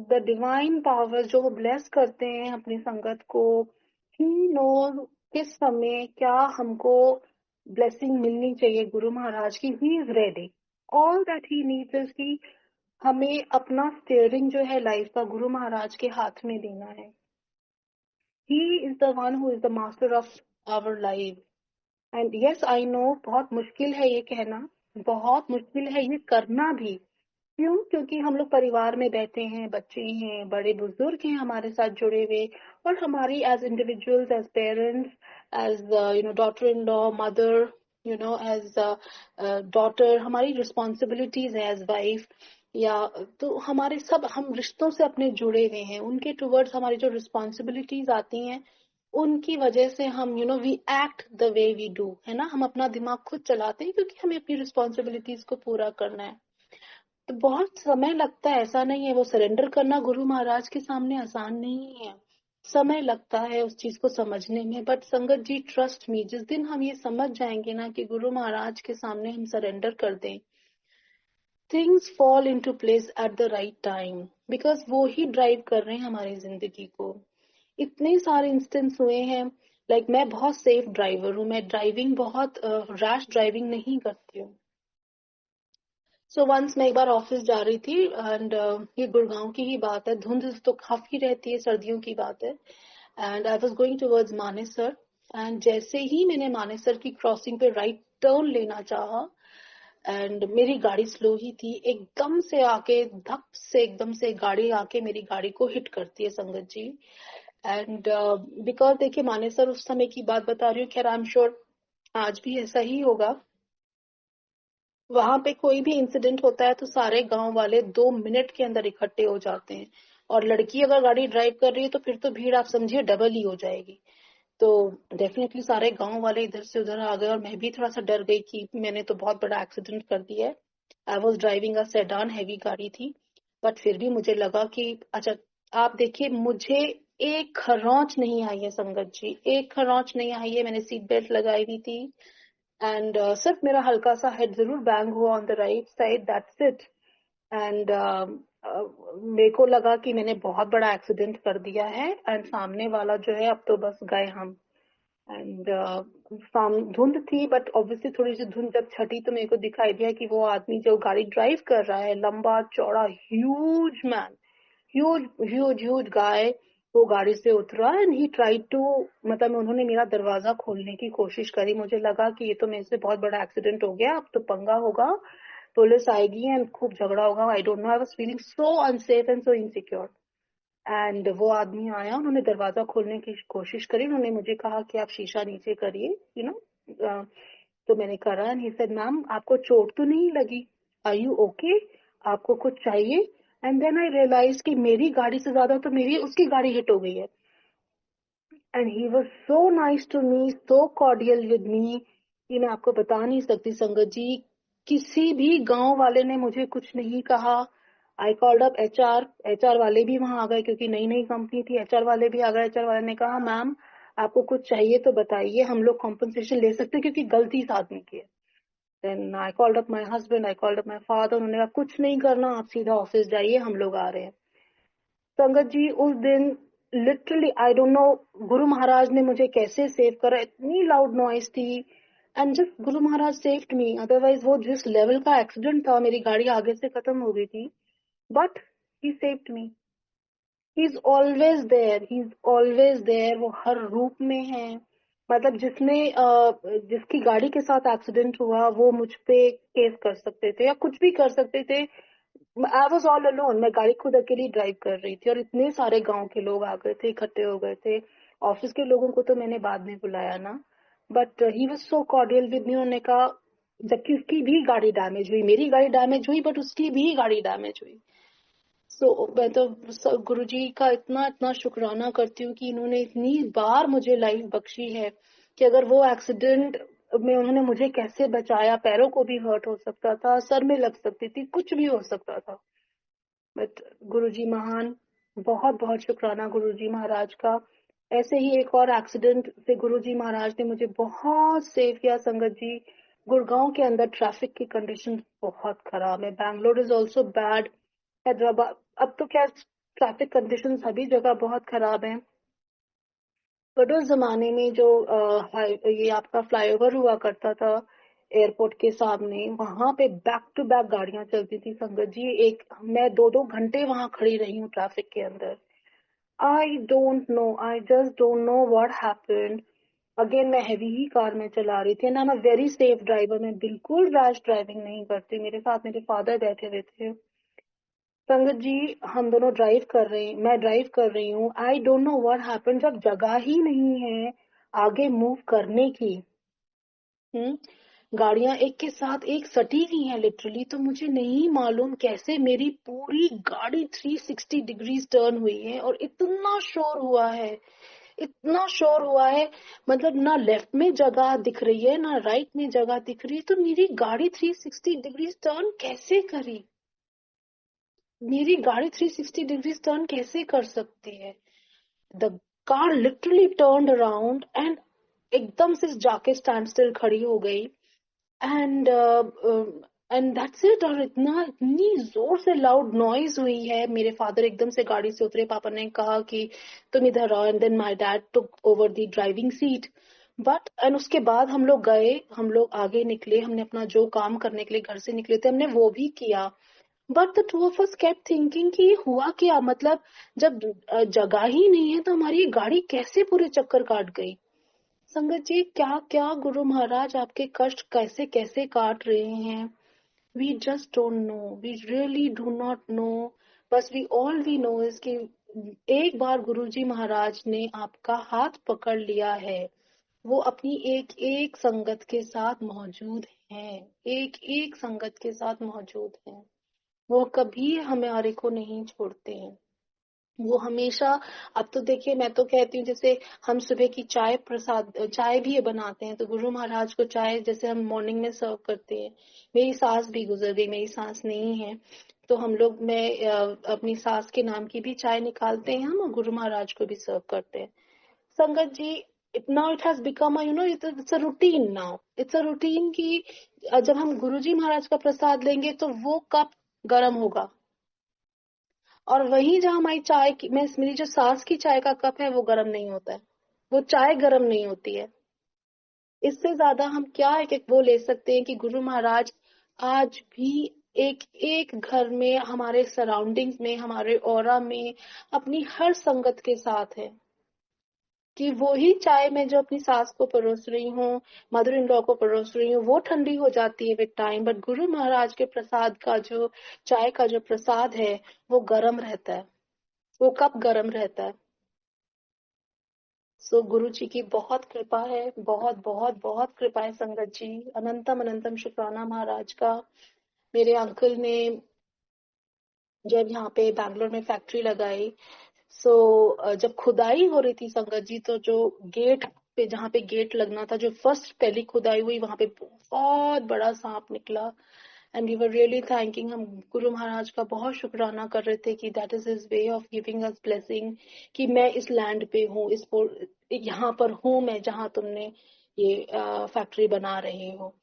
द डिवाइन पावर जो वो ब्लेस करते हैं अपनी संगत को, ही नोज किस समय क्या हमको ब्लेसिंग मिलनी चाहिए गुरु महाराज की। He is ready. All that he needs is कि हमें अपना स्टीयरिंग जो है लाइफ का गुरु महाराज के हाथ में देना है। He is the one who is the master of our life. And yes I know, बहुत मुश्किल है ये कहना, बहुत मुश्किल है ये करना भी। क्यों? क्योंकि हम लोग परिवार में बैठे हैं, बच्चे हैं, बड़े बुजुर्ग हैं हमारे साथ जुड़े हुए, और हमारी as individuals, as parents, as daughter in law, mother, as daughter, हमारी रिस्पॉन्सिबिलिटीज है एज वाइफ, या तो हमारे सब, हम रिश्तों से अपने जुड़े हुए हैं, उनके टुवर्ड्स हमारी जो रिस्पॉन्सिबिलिटीज आती हैं, उनकी वजह से हम we act the way we do, है ना। हम अपना दिमाग खुद चलाते हैं क्योंकि हमें अपनी रिस्पॉन्सिबिलिटीज को पूरा करना है। तो बहुत समय लगता है, ऐसा नहीं है। वो सरेंडर करना गुरु महाराज के सामने आसान नहीं है, समय लगता है उस चीज को समझने में। बट संगत जी, ट्रस्ट मी, जिस दिन हम ये समझ जाएंगे ना कि गुरु महाराज के सामने हम सरेंडर कर दें, things fall into place at the right time, because वो ही ड्राइव कर रहे हैं हमारी जिंदगी को। इतने सारे इंस्टेंस हुए हैं। मैं बहुत सेफ ड्राइवर हूँ, मैं ड्राइविंग बहुत रैश ड्राइविंग नहीं करती हूँ। सो वंस मैं एक बार ऑफिस जा रही थी, एंड ये गुड़गांव की ही बात है, धुंध तो काफी रहती है, सर्दियों की बात है। And I was going towards Manesar, and जैसे ही मैंने मानेसर की क्रॉसिंग पे राइट टर्न लेना चाहा, एंड मेरी गाड़ी स्लो ही थी, एकदम से आके धप से एकदम से गाड़ी आके मेरी गाड़ी को हिट करती है संगत जी। एंड बिकॉज देखिए, मानेसर उस समय की बात बता रही हूँ, खैर आई एम श्योर आज भी ऐसा ही होगा। वहां पे कोई भी इंसिडेंट होता है तो सारे गांव वाले 2 मिनट के अंदर इकट्ठे हो जाते हैं, और लड़की अगर गाड़ी ड्राइव कर रही है तो फिर तो भीड़ आप समझिए डबल ही हो जाएगी। तो डेफिनेटली सारे गांव वाले इधर से उधर आ गए, और मैं भी थोड़ा सा डर गई कि मैंने तो बहुत बड़ा एक्सीडेंट कर दिया है। I was driving a sedan, heavy गाड़ी थी। बट फिर भी मुझे लगा कि अच्छा, आप देखिए, मुझे एक खरोंच नहीं आई है संगत जी, एक खरोंच नहीं आई है। मैंने सीट बेल्ट लगाई हुई थी, एंड सिर्फ मेरा हल्का सा हेड जरूर बैंग हुआ on the right side, that's it. And मेरे को लगा कि मैंने बहुत बड़ा एक्सीडेंट कर दिया है, एंड सामने वाला जो है, अब तो बस गए हम। एंड धुंध थी, बट ऑब्वियसली थोड़ी सी धुंध जब छटी तो मेरे को दिखाई दिया कि वो आदमी जो गाड़ी ड्राइव कर रहा है, लंबा चौड़ा huge man, huge huge huge guy, वो गाड़ी से उतरा एंड ही ट्राइड टू, मतलब उन्होंने मेरा दरवाजा खोलने की कोशिश करी। मुझे लगा कि ये तो मेरे से बहुत बड़ा एक्सीडेंट हो गया, अब तो पंगा होगा, पुलिस आएगी एंड खूब झगड़ा होगा। आई don't no, I was feeling so unsafe and so insecure. And वो आदमी आया, उन्होंने दरवाजा खोलने की कोशिश करी, उन्होंने मुझे कहा कि आप शीशा नीचे करिए, यू नो। तो मैंने करा एंड ही सेड, मैम आपको चोट तो नहीं लगी, आर यू ओके, आपको कुछ चाहिए? एंड देन आई रियलाइज कि मेरी गाड़ी से ज्यादा तो मेरी उसकी गाड़ी हिट हो गई है। And he was so nice to me, so cordial with me, कि मैं आपको बता नहीं सकती संगत जी। किसी भी गांव वाले ने मुझे कुछ नहीं कहा। आई कॉल्ड अप एचआर, एचआर वाले भी वहां आ गए, क्योंकि नई नई कंपनी थी, एचआर वाले भी आ गए। एचआर वाले ने कहा, मैम आपको कुछ चाहिए तो बताइए, हम लोग कॉम्पनसेशन ले सकते हैं, क्योंकि गलती इस आदमी की है। Then I called up my husband, I called up my father, उन्होंने कहा कुछ नहीं करना, आप सीधा ऑफिस जाइए, हम लोग आ रहे हैं। संगत जी उस दिन लिटरली आई डोंट नो गुरु महाराज ने मुझे कैसे सेव करा, इतनी लाउड नॉइस थी, and just Guru Maharaj saved me. Otherwise वो जिस लेवल का एक्सीडेंट था, मेरी गाड़ी आगे से खत्म हो गई थी, but he saved me. He is always there, he is always there, वो हर रूप में है। मतलब जिसकी गाड़ी के साथ एक्सीडेंट हुआ, वो मुझ पे केस कर सकते थे या कुछ भी कर सकते थे। आई वॉज ऑल अलोन, मैं गाड़ी खुद अकेली ड्राइव कर रही थी, और इतने सारे गांव के लोग आ गए थे, इकट्ठे हो गए थे। ऑफिस के लोगों को तो मैंने बाद में बुलाया ना, but he was so cordial with मी। उन्होंने कहा, जबकि उसकी भी गाड़ी डैमेज हुई, मेरी गाड़ी डैमेज हुई, बट उसकी भी गाड़ी डैमेज हुई। सो मैं तो गुरु जी का इतना इतना शुक्राना करती हूँ कि इन्होंने इतनी बार मुझे लाइफ बख्शी है, कि अगर वो एक्सीडेंट में उन्होंने मुझे कैसे बचाया, पैरों को भी हर्ट हो सकता था, सर में लग सकती थी, कुछ भी हो सकता था। बट गुरुजी महान, बहुत बहुत शुक्राना गुरुजी महाराज का। ऐसे ही एक और एक्सीडेंट से गुरुजी महाराज ने मुझे बहुत सेव किया संगत जी। गुड़गांव के अंदर ट्रैफिक की कंडीशन बहुत खराब है, Bangalore is also bad, Hyderabad, अब तो क्या, ट्रैफिक कंडीशन सभी जगह बहुत खराब है। बट उस जमाने में जो ये आपका फ्लाईओवर हुआ करता था एयरपोर्ट के सामने, वहां पे बैक टू बैक गाड़ियां चलती थी संगत जी। मैं 2-2 घंटे वहां खड़ी रही हूँ ट्रैफिक के अंदर। आई don't no, I just don't know what happened. Again मैं हैवी ही कार में चला रही थी, ना मैं वेरी सेफ ड्राइवर, मैं बिल्कुल रैश ड्राइविंग नहीं करती। मेरे साथ मेरे फादर बैठे हुए थे। संगत जी हम दोनों ड्राइव कर रहे हैं, मैं ड्राइव कर रही हूँ, आई डोंट नो व्हाट हैपेंड, जब जगह ही नहीं है आगे मूव करने की। गाड़ियां एक के साथ एक सटी हुई हैं लिटरली, तो मुझे नहीं मालूम कैसे मेरी पूरी गाड़ी 360 डिग्रीज टर्न हुई है, और इतना शोर हुआ है, इतना शोर हुआ है। मतलब ना लेफ्ट में जगह दिख रही है, ना राइट में जगह दिख रही है, तो मेरी गाड़ी 360 डिग्रीज टर्न कैसे करी? मेरी गाड़ी 360 डिग्री टर्न कैसे कर सकती है? The car literally turned around and एकदम से जाके स्टैंड स्टिल खड़ी हो गई। And and that's it. और इतनी जोर से लाउड नॉइज हुई है, मेरे फादर एकदम से गाड़ी से उतरे, पापा ने कहा कि तुम इधर आओ, and then my dad took over the driving seat. But and उसके बाद हम लोग गए, हम लोग आगे निकले, हमने अपना जो काम करने के लिए घर से निकले थे हमने वो भी किया। But the two of us kept thinking कि ये हुआ क्या, मतलब जब जगह ही नहीं है तो हमारी ये गाड़ी कैसे पूरे चक्कर काट गई? संगत जी क्या क्या गुरु महाराज आपके कष्ट कैसे कैसे काट रहे हैं, we just don't know, we really do not know. बस वी नो इज कि एक बार गुरुजी महाराज ने आपका हाथ पकड़ लिया है, वो अपनी एक एक संगत के साथ मौजूद हैं, एक एक संगत के साथ मौजूद हैं। वो कभी हमारे को नहीं छोड़ते हैं, वो हमेशा। अब तो देखिए, मैं तो कहती हूँ, जैसे हम सुबह की चाय भी बनाते हैं, तो गुरु महाराज को चाय जैसे हम मॉर्निंग में सर्व करते हैं। मेरी सास भी गुजर गई, मेरी सास नहीं है, तो हम लोग में अपनी सास के नाम की भी चाय निकालते हैं हम, और गुरु महाराज को भी सर्व करते हैं। संगत जी, now it has become a, it's a routine now. It's a routine कि जब हम गुरुजी महाराज का प्रसाद लेंगे तो वो कप गर्म होगा, और वही जहाँ हमारी चाय की, मेरी जो सास की चाय का कप है वो गर्म नहीं होता है, वो चाय गर्म नहीं होती है। इससे ज्यादा हम क्या एक वो ले सकते हैं कि गुरु महाराज आज भी एक एक घर में, हमारे सराउंडिंग्स में, हमारे ऑरा में, अपनी हर संगत के साथ है। कि वो ही चाय मैं जो अपनी सास को परोस रही हूँ, मदर इन लॉ को परोस रही हूँ, वो ठंडी हो जाती है with time, but Guru Maharaj के प्रसाद का जो चाय का जो प्रसाद है वो गर्म रहता है, वो कप गर्म रहता है। सो गुरु जी की बहुत कृपा है, बहुत बहुत बहुत कृपा है संगत जी। अनंतम अनंतम शुक्राना महाराज का। मेरे अंकल ने जब यहाँ पे बैंगलोर में फैक्ट्री लगाई, जब खुदाई हो रही थी संगत जी, तो जो गेट पे, जहाँ पे गेट लगना था, जो फर्स्ट पहली खुदाई हुई, वहां पे बहुत बड़ा सांप निकला। And we were really thanking, हम गुरु महाराज का बहुत शुक्राना कर रहे थे कि that is his way of giving us blessing, कि मैं इस लैंड पे हूँ, यहाँ पर हूँ मैं जहाँ तुमने ये फैक्ट्री बना रहे हो।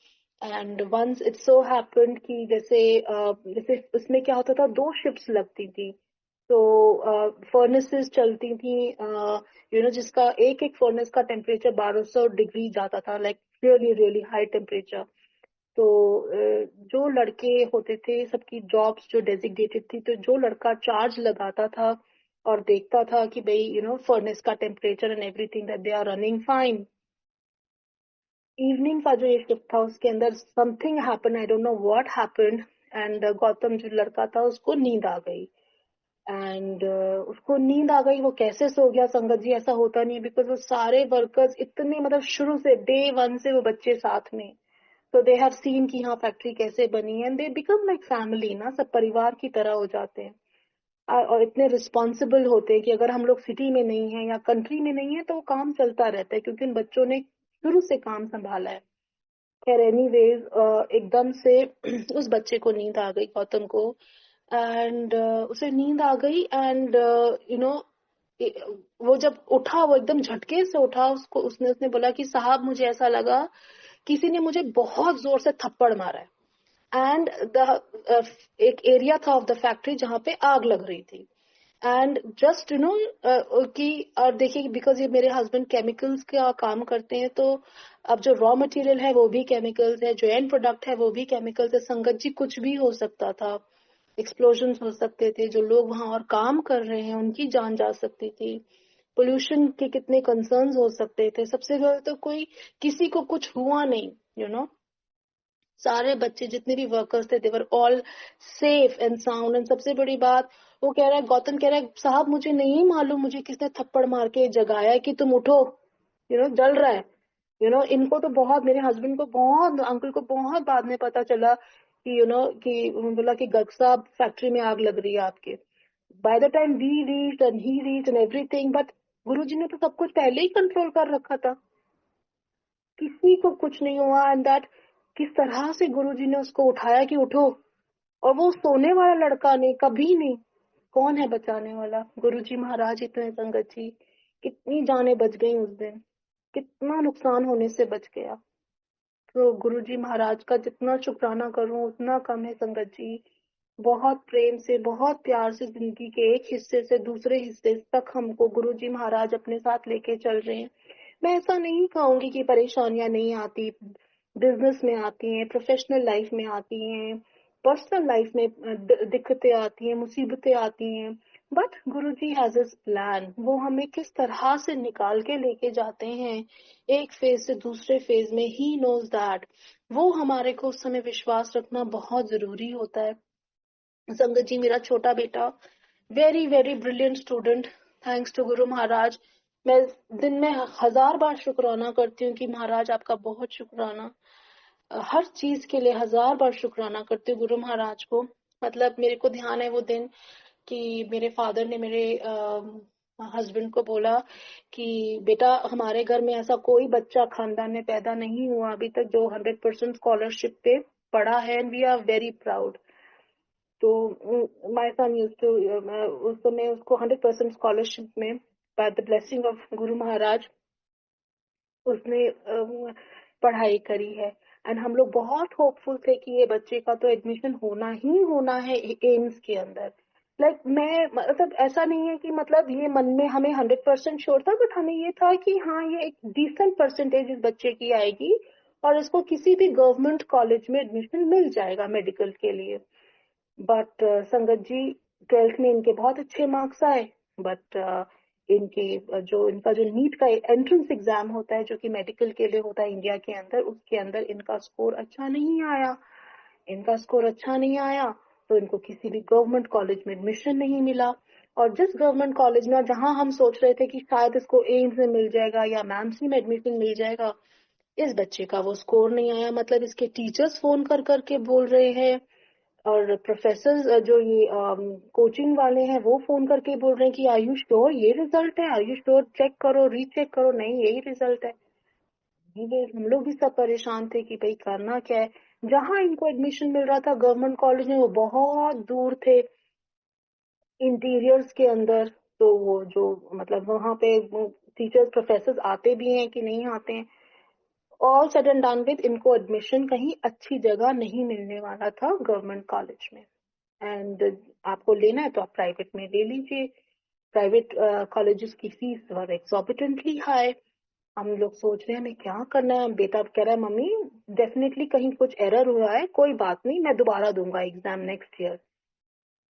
And once it so happened कि जैसे उसमें क्या होता था, 2 शिफ्ट्स लगती थी, तो फर्नेसेस चलती थी, जिसका एक एक फर्नेस का टेम्परेचर 1200 डिग्री जाता था, like really really high temperature. तो जो लड़के होते थे, सबकी जॉब्स जो डेजिग्नेटेड थी, तो जो लड़का चार्ज लगाता था और देखता था कि भाई फर्नेस का temperature and everything that they are running fine. Evening का जो ये शिफ्ट था, उसके अंदर something happen, I don't know what happened, and Gautam जो लड़का था उसको नींद आ गई। एंड उसको नींद आ गई, वो कैसे सो गया संगत जी, ऐसा होता नहीं, बिकॉज वो सारे वर्कर्स इतने, मतलब शुरू से डे 1 से वो बच्चे साथ में, तो दे हैव सीन कि हाँ फैक्ट्री कैसे बनी है, and they become like family ना, सब परिवार की तरह हो जाते हैं। और इतने रिस्पॉन्सिबल होते हैं कि अगर हम लोग सिटी में नहीं है या कंट्री में नहीं है तो वो काम चलता रहता है, क्योंकि उन बच्चों ने शुरू से काम संभाला है। खैर एनीवेज, एकदम से उस बच्चे को नींद आ गई, गौतम को, एंड उसे नींद आ गई, एंड यू नो वो जब उठा, वो एकदम झटके से उठा, उसको उसने बोला कि साहब मुझे ऐसा लगा किसी ने मुझे बहुत जोर से थप्पड़ मारा है। एंड द एक एरिया था ऑफ द फैक्ट्री जहाँ पे आग लग रही थी, एंड जस्ट कि, और देखिए बिकॉज ये मेरे हस्बैंड केमिकल्स का काम करते हैं, तो अब जो रॉ मटेरियल है वो भी केमिकल्स है, जो एंड प्रोडक्ट है वो भी केमिकल्स है संगत जी, कुछ भी हो सकता था, एक्सप्लोजन हो सकते थे, जो लोग वहां और काम कर रहे हैं उनकी जान जा सकती थी, पोल्यूशन के कितने कंसर्न्स हो सकते थे। सबसे पहले तो कोई, किसी को कुछ हुआ नहीं, सारे बच्चे जितने भी वर्कर्स थे, they were all safe and sound. And सबसे बड़ी बात, वो कह रहा है, गौतम कह रहा है, साहब मुझे नहीं मालूम मुझे किसने थप्पड़ मार के जगाया है कि तुम उठो, जल रहा है। इनको तो बहुत, मेरे हस्बैंड को बहुत, अंकल को बहुत बाद में पता चला कि कि बोला कि गर्ग साहब फैक्ट्री में आग लग रही है आपके। By the time we reached and he reached and everything, but Guruji ने तो सब कुछ पहले ही कंट्रोल कर रखा था, किसी को कुछ नहीं हुआ। एंड दैट, किस तरह से गुरुजी ने उसको उठाया कि उठो, और वो सोने वाला लड़का नहीं, कभी नहीं। कौन है बचाने वाला? गुरुजी महाराज इतने संगत जी, कितनी जानें बच गई उस दिन, कितना नुकसान होने से बच गया। तो गुरुजी महाराज का जितना शुक्राना करूं उतना कम है संगत जी। बहुत प्रेम से, बहुत प्यार से जिंदगी के एक हिस्से से दूसरे हिस्से तक हमको गुरुजी महाराज अपने साथ लेके चल रहे हैं। मैं ऐसा नहीं कहूंगी कि परेशानियां नहीं आती, बिजनेस में आती हैं, प्रोफेशनल लाइफ में आती हैं, पर्सनल लाइफ में दिक्कतें आती हैं, मुसीबतें आती हैं, but Guruji has his plan. वो हमें किस तरह से निकाल के लेके जाते हैं एक फेज से दूसरे फेज में, ही नोज दैट। वो हमारे को उस समय विश्वास रखना बहुत जरूरी होता है संगत जी। मेरा छोटा बेटा very very brilliant student, thanks to Guru Maharaj. मैं दिन में 1000 बार शुक्राना करती हूँ कि महाराज आपका बहुत शुक्राना, हर चीज के लिए 1000 बार शुक्राना करती हूँ गुरु महाराज को। मतलब मेरे को ध्यान है वो दिन कि मेरे फादर ने मेरे हस्बैंड को बोला कि बेटा हमारे घर में ऐसा कोई बच्चा खानदान में पैदा नहीं हुआ अभी तक जो 100% स्कॉलरशिप पे पढ़ा है, and we are very proud. तो माय सन यूज्ड टू, उस समय उसको 100% स्कॉलरशिप में by the blessing of Guru Maharaj उसने पढ़ाई करी है। एंड हम लोग बहुत होपफुल थे कि ये बच्चे का तो एडमिशन होना ही होना है एम्स के अंदर। मैं मतलब ऐसा नहीं है कि मतलब ये मन में हमें 100% श्योर था, बट हमें ये था कि हाँ ये एक डिसेंट परसेंटेज इस बच्चे की आएगी और इसको किसी भी गवर्नमेंट कॉलेज में एडमिशन मिल जाएगा मेडिकल के लिए। बट संगत जी 12th में इनके बहुत अच्छे मार्क्स आए, बट इनके इनका जो नीट का एंट्रेंस एग्जाम होता है जो कि मेडिकल के लिए होता है इंडिया के अंदर, उसके अंदर इनका स्कोर अच्छा नहीं आया। इनका स्कोर अच्छा नहीं आया तो इनको किसी भी गवर्नमेंट कॉलेज में एडमिशन नहीं मिला। और जिस गवर्नमेंट कॉलेज में जहां हम सोच रहे थे कि शायद इसको एम्स में मिल जाएगा या मैमसी में एडमिशन मिल जाएगा, इस बच्चे का वो स्कोर नहीं आया। मतलब इसके टीचर्स फोन कर करके बोल रहे हैं और प्रोफेसर जो ये कोचिंग वाले हैं वो फोन करके बोल रहे हैं कि आर यू श्योर ये रिजल्ट है, आर यू श्योर, चेक करो रीचेक करो, नहीं यही रिजल्ट है। हम लोग भी सब परेशान थे कि भाई करना क्या है। जहां इनको एडमिशन मिल रहा था गवर्नमेंट कॉलेज में वो बहुत दूर थे, इंटीरियर्स के अंदर। तो वो जो मतलब वहां पे टीचर्स प्रोफेसर आते भी हैं कि नहीं आते हैं, ऑल सडन डन विद इनको एडमिशन कहीं अच्छी जगह नहीं मिलने वाला था गवर्नमेंट कॉलेज में। एंड आपको लेना है तो आप प्राइवेट में ले लीजिए। प्राइवेट कॉलेजेस की फीस वर एक्सॉर्बिटेंटली हाई। हम लोग सोच रहे हैं हमें क्या करना है। बेटा कह रहा है मम्मी डेफिनेटली कहीं कुछ एरर हुआ है, कोई बात नहीं मैं दोबारा दूंगा एग्जाम नेक्स्ट ईयर।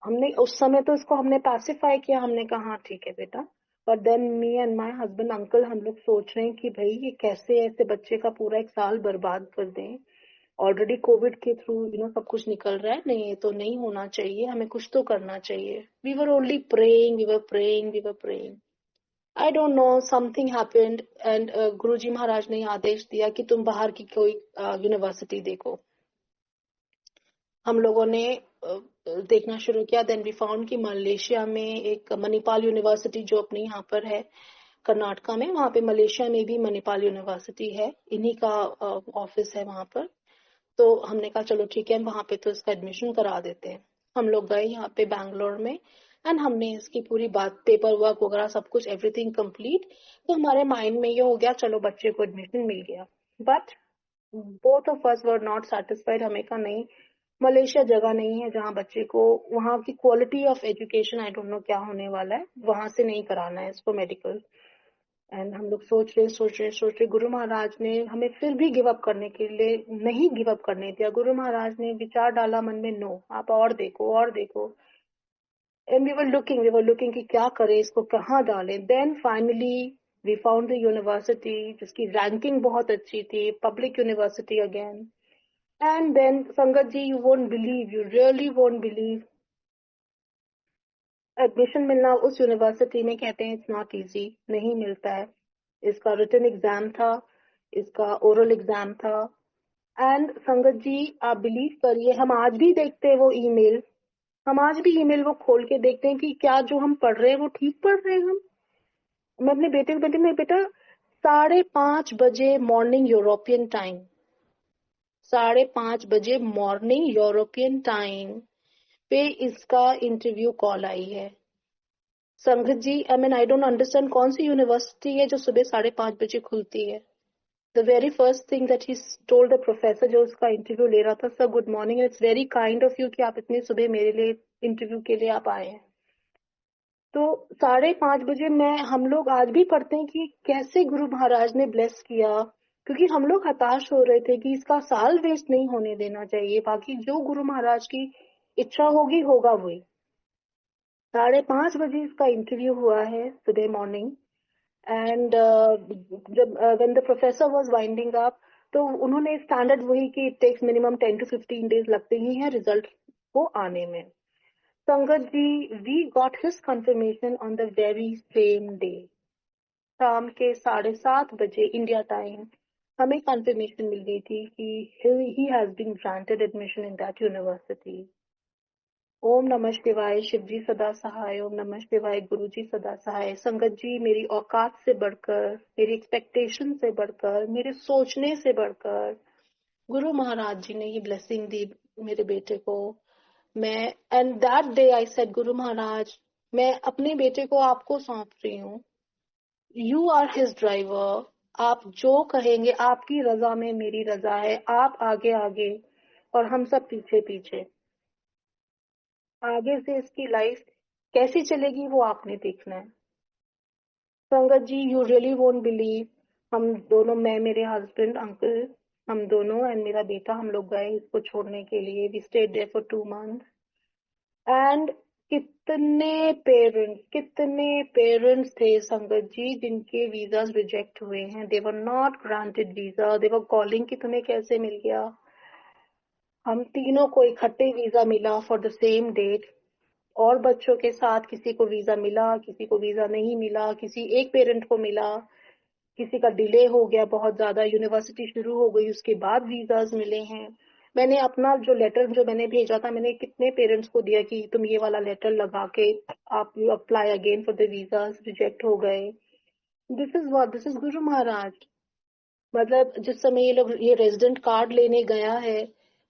हमने उस समय तो इसको हमने पैसिफाई किया, हमने कहा हाँ ठीक है बेटा। But than me and my husband uncle हम लोग सोच रहे हैं कि भाई ये कैसे ऐसे बच्चे का पूरा एक साल बर्बाद कर दें। ऑलरेडी कोविड के थ्रू सब कुछ निकल रहा है, नहीं ये तो नहीं होना चाहिए, हमें कुछ तो करना चाहिए। We were only praying, we were praying, we were praying. I don't know something happened and Guruji Maharaj ने आदेश दिया कि तुम बाहर की कोई यूनिवर्सिटी देखो। हम लोगों ने देखना शुरू किया। देन वी फाउंड कि मलेशिया में एक मणिपाल यूनिवर्सिटी जो अपने यहाँ पर है कर्नाटका में, वहाँ पे मलेशिया में भी मणिपाल यूनिवर्सिटी है, इन्हीं का ऑफिस है वहाँ पर। तो हमने कहा चलो ठीक है हम वहाँ पे तो इसका एडमिशन करा देते हैं। हम लोग गए यहाँ पे बैंगलोर में एंड हमने इसकी पूरी बात पेपर वर्क वगैरह सब कुछ एवरीथिंग कंप्लीट। तो हमारे माइंड में ये हो गया चलो बच्चे को एडमिशन मिल गया। But both of us were not satisfied. हमें कहा नहीं, मलेशिया जगह नहीं है जहाँ बच्चे को, वहाँ की quality of education I don't no क्या होने वाला है, वहां से नहीं कराना है इसको मेडिकल। एंड हम लोग सोच रहे गुरु महाराज ने हमें फिर भी गिव अप करने के लिए नहीं गिव अप करने दिया। गुरु महाराज ने विचार डाला मन में, नो आप और देखो और देखो। एंड वी वर लुकिंग कि क्या करें, इसको कहाँ डालें। Then finally we found the university जिसकी रैंकिंग बहुत अच्छी थी, public university again. And then Sangat ji you won't believe, you really won't believe, admission मिलना उस यूनिवर्सिटी में कहते हैं इट्स नॉट इजी, नहीं मिलता है। इसका रिटन एग्जाम था, इसका ओरल एग्जाम था। एंड संगत जी आप बिलीव करिए हम आज भी देखते हैं वो ईमेल, हम आज भी ईमेल वो खोल के देखते हैं कि क्या जो हम पढ़ रहे हैं वो ठीक पढ़ रहे हैं हम। मैं अपने बेटे को कहती हूँ, बेटा 5:30 बजे मॉर्निंग यूरोपियन टाइम, 5:30 बजे मॉर्निंग यूरोपियन टाइम पे इसका इंटरव्यू कॉल आई है। Sangat ji I mean I don't understand कौन सी यूनिवर्सिटी है जो सुबह 5:30 बजे खुलती है। The very first thing that he told the professor जो उसका इंटरव्यू ले रहा था, sir good morning, it's very kind of you कि आप इतनी सुबह मेरे लिए इंटरव्यू के लिए आप आए हैं। तो 5:30 बजे मैं हम लोग आज भी पढ़ते हैं कि कैसे गुरु महाराज ने ब्लेस किया, क्योंकि हम लोग हताश हो रहे थे कि इसका साल वेस्ट नहीं होने देना चाहिए, बाकी जो गुरु महाराज की इच्छा होगी होगा वही। 5:30 बजे इसका इंटरव्यू हुआ है सुबह मॉर्निंग। एंड जब when the professor was winding up तो उन्होंने स्टैंडर्ड वही कि it takes minimum 10 to 15 days लगते ही हैं रिजल्ट को आने में। Sangat ji we got his confirmation on the very same day, शाम के 7:30 बजे इंडिया टाइम हमें कंफर्मेशन मिल गई थी कि he has been granted admission in that university. ओम नमः शिवाय, शिव जी सदा सहाय, ओम नमः शिवाय, गुरु जी सदा सहाय। संगत जी मेरी औकात से बढ़कर, मेरी एक्सपेक्टेशन से बढ़कर, मेरे सोचने से बढ़कर गुरु महाराज जी ने ये ब्लेसिंग दी मेरे बेटे को। मैं and that day I said गुरु महाराज, मैं अपने बेटे को आपको सौंप रही हूँ, यू आर हिज ड्राइवर, आप जो कहेंगे, आपकी रजा में मेरी रजा है, आप आगे आगे और हम सब पीछे पीछे, आगे से इसकी लाइफ कैसी चलेगी वो आपने देखना है। Sangat ji, you really won't believe, हम दोनों, मैं, मेरे हस्बैंड, अंकल, हम दोनों एंड मेरा बेटा, हम लोग गए इसको छोड़ने के लिए। We stayed there for 2 months and कितने पेरेंट्स थे संगत जी जिनके वीजास रिजेक्ट हुए हैं। They were not granted visa, they were calling कि तुम्हें कैसे मिल गया। हम तीनों को इकट्ठे वीजा मिला फॉर द सेम डेट, और बच्चों के साथ किसी को वीजा मिला, किसी को वीजा नहीं मिला, किसी एक पेरेंट को मिला, किसी का डिले हो गया बहुत ज्यादा, यूनिवर्सिटी शुरू हो गई उसके बाद वीजास मिले हैं। मैंने अपना जो लेटर जो मैंने भेजा था, मैंने कितने पेरेंट्स को दिया कि तुम ये वाला लेटर लगा के आप you apply again for the visas, reject हो गए। This is Guru Maharaj. मतलब जिस समय ये लोग ये रेजिडेंट कार्ड लेने गया है,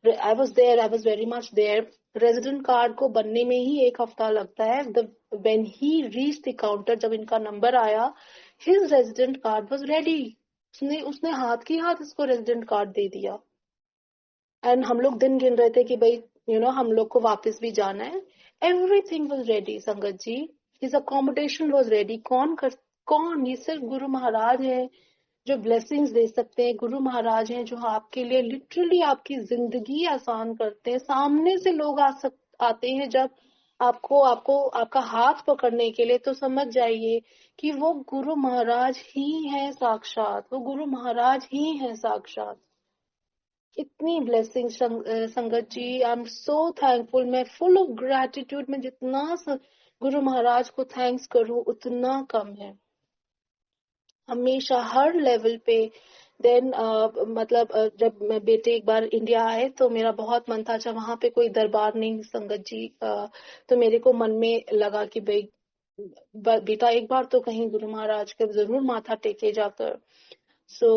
I was there, I was very much there. Resident card को बनने में ही 1 हफ्ता लगता है। The when he reach the counter, जब इनका नंबर आया, his resident card was ready. उसने उसने हाथ की हाथ इसको रेजिडेंट कार्ड दे दिया। एंड हम लोग दिन गिन रहे थे कि भाई हम लोग को वापस भी जाना है। एवरीथिंग वाज रेडी संगत जी, हिज अकोमोडेशन वाज रेडी। कौन, ये सिर्फ गुरु महाराज है जो ब्लेसिंग्स दे सकते हैं। गुरु महाराज हैं जो आपके लिए लिटरली आपकी जिंदगी आसान करते हैं। सामने से लोग आते हैं जब आपको आपको आपका हाथ पकड़ने के लिए, तो समझ जाइए कि वो गुरु महाराज ही है साक्षात, वो गुरु महाराज ही है साक्षात। इतनी ब्लेसिंग संगत ji, I am so thankful. मैं फुल ऑफ ग्रेटिट्यूड में जितना गुरु महाराज को थैंक्स करूं उतना कम है। हमेशा हर लेवल पे। देन मतलब जब मैं बेटे एक बार इंडिया आए तो मेरा बहुत मन था, अच्छा वहां पे कोई दरबार नहीं संगत जी, तो मेरे को मन में लगा कि भाई बेटा एक बार तो कहीं गुरु महाराज के जरूर माथा टेके जाकर। सो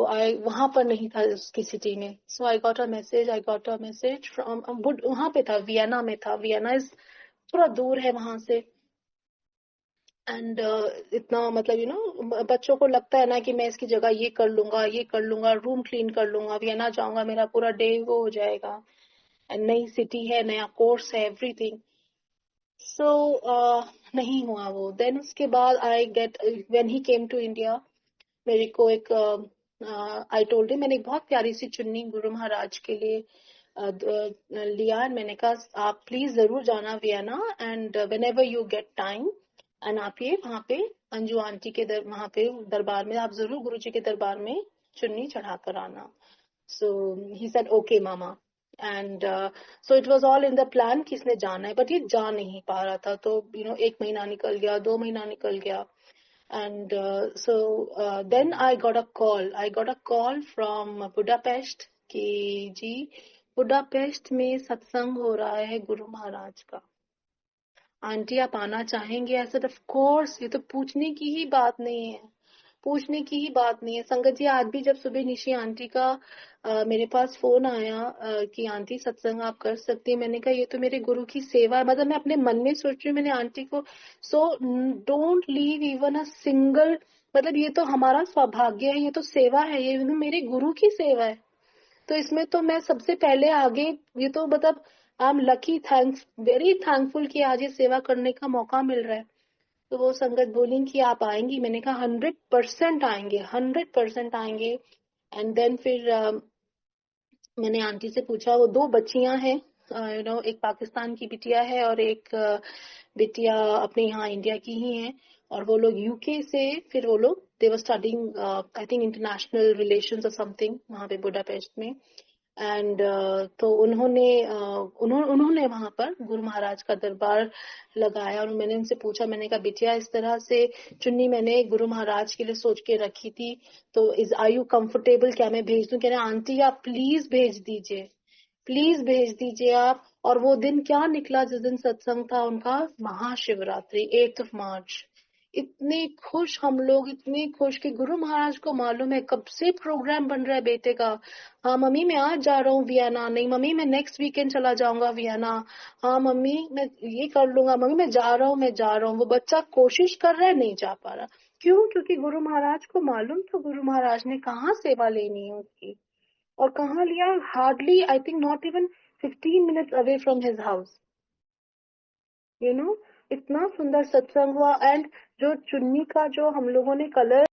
आई वहां पर नहीं था उसकी सिटी में। So I got a message from, वहां पे था, वियना में था। वियना इज थोड़ा दूर है वहां से। एंड इतना मतलब बच्चों को लगता है ना कि मैं इसकी जगह ये कर लूंगा, रूम क्लीन कर लूंगा, वियना जाऊंगा, मेरा पूरा डे वो हो जाएगा। एंड नई सिटी है, नया कोर्स है, एवरीथिंग। सो नहीं हुआ वो। देन उसके बाद I get, when he came to India, मेरे को एक आई टोल्ड हिम, मैंने एक बहुत प्यारी सी चुन्नी गुरु महाराज के लिए लिया। मैंने कहा आप प्लीज जरूर जाना Vienna, and when ever you get time, and आप ये वहाँ पे अंजू आंटी के वहाँ पे दरबार में आप जरूर गुरु जी के दरबार में चुन्नी चढ़ा कर आना। सो ही सेड ओके मामा। And so it was all in the plan कि इसने जाना है, बट ये जा नहीं पा रहा था। तो 1 महीना निकल गया, 2 महीना निकल गया। And then I got a call from Budapest कि जी बुडापेस्ट में सत्संग हो रहा है गुरु महाराज का, आंटी आप आना चाहेंगे? ऐसा ऑफ कोर्स, ये तो पूछने की ही बात नहीं है, पूछने की ही बात नहीं है संगत जी। आज भी जब सुबह निशी आंटी का मेरे पास फोन आया कि आंटी सत्संग आप कर सकती है, मैंने कहा ये तो मेरे गुरु की सेवा है। मतलब मैं अपने मन में सोच रही हूँ, मैंने आंटी को, so don't leave even a single, मतलब ये तो हमारा सौभाग्य है, ये तो सेवा है, ये मेरे गुरु की सेवा है। तो इसमें तो मैं सबसे पहले आगे, ये तो मतलब I am lucky, thanks, very thankful कि आज ये सेवा करने का मौका मिल रहा है। तो वो संगत बोली कि आप आएंगी? मैंने कहा 100% आएंगे, 100% आएंगे। एंड देन फिर मैंने आंटी से पूछा, वो 2 बच्चियां हैं, एक पाकिस्तान की बिटिया है और एक बिटिया अपने यहाँ इंडिया की ही है। और वो लोग यूके से, फिर वो लोग they were studying I think international relations और समथिंग वहाँ पे बुडापेस्ट में। एंड तो उन्होंने वहां पर गुरु महाराज का दरबार लगाया। और मैंने उनसे पूछा, मैंने कहा बिटिया इस तरह से चुन्नी मैंने गुरु महाराज के लिए सोच के रखी थी, तो आर यू कंफर्टेबल, क्या मैं भेज दूं? कह रहे आंटी आप प्लीज भेज दीजिए, प्लीज भेज दीजिए आप। और वो दिन क्या निकला जिस दिन सत्संग था उनका, महाशिवरात्रि, 8 मार्च। इतने खुश हम लोग, इतने खुश कि गुरु महाराज को मालूम है कब से प्रोग्राम बन रहा है बेटे का। हाँ मम्मी मैं आज जा रहा हूँ वियना, नहीं मम्मी मैं नेक्स्ट वीकेंड चला जाऊंगा वियना, हाँ मम्मी मैं ये कर लूंगा, मम्मी मैं जा रहा हूँ, मैं जा रहा हूँ। वो बच्चा कोशिश कर रहा है, नहीं जा पा रहा। क्यों? क्योंकि गुरु महाराज को मालूम था गुरु महाराज ने कहाँ सेवा लेनी है उसकी, और कहाँ लिया। Hardly I think not even 15 minutes away from his house, you know. इतना सुंदर सत्संग हुआ। एंड जो चुन्नी का जो हम लोगों ने कलर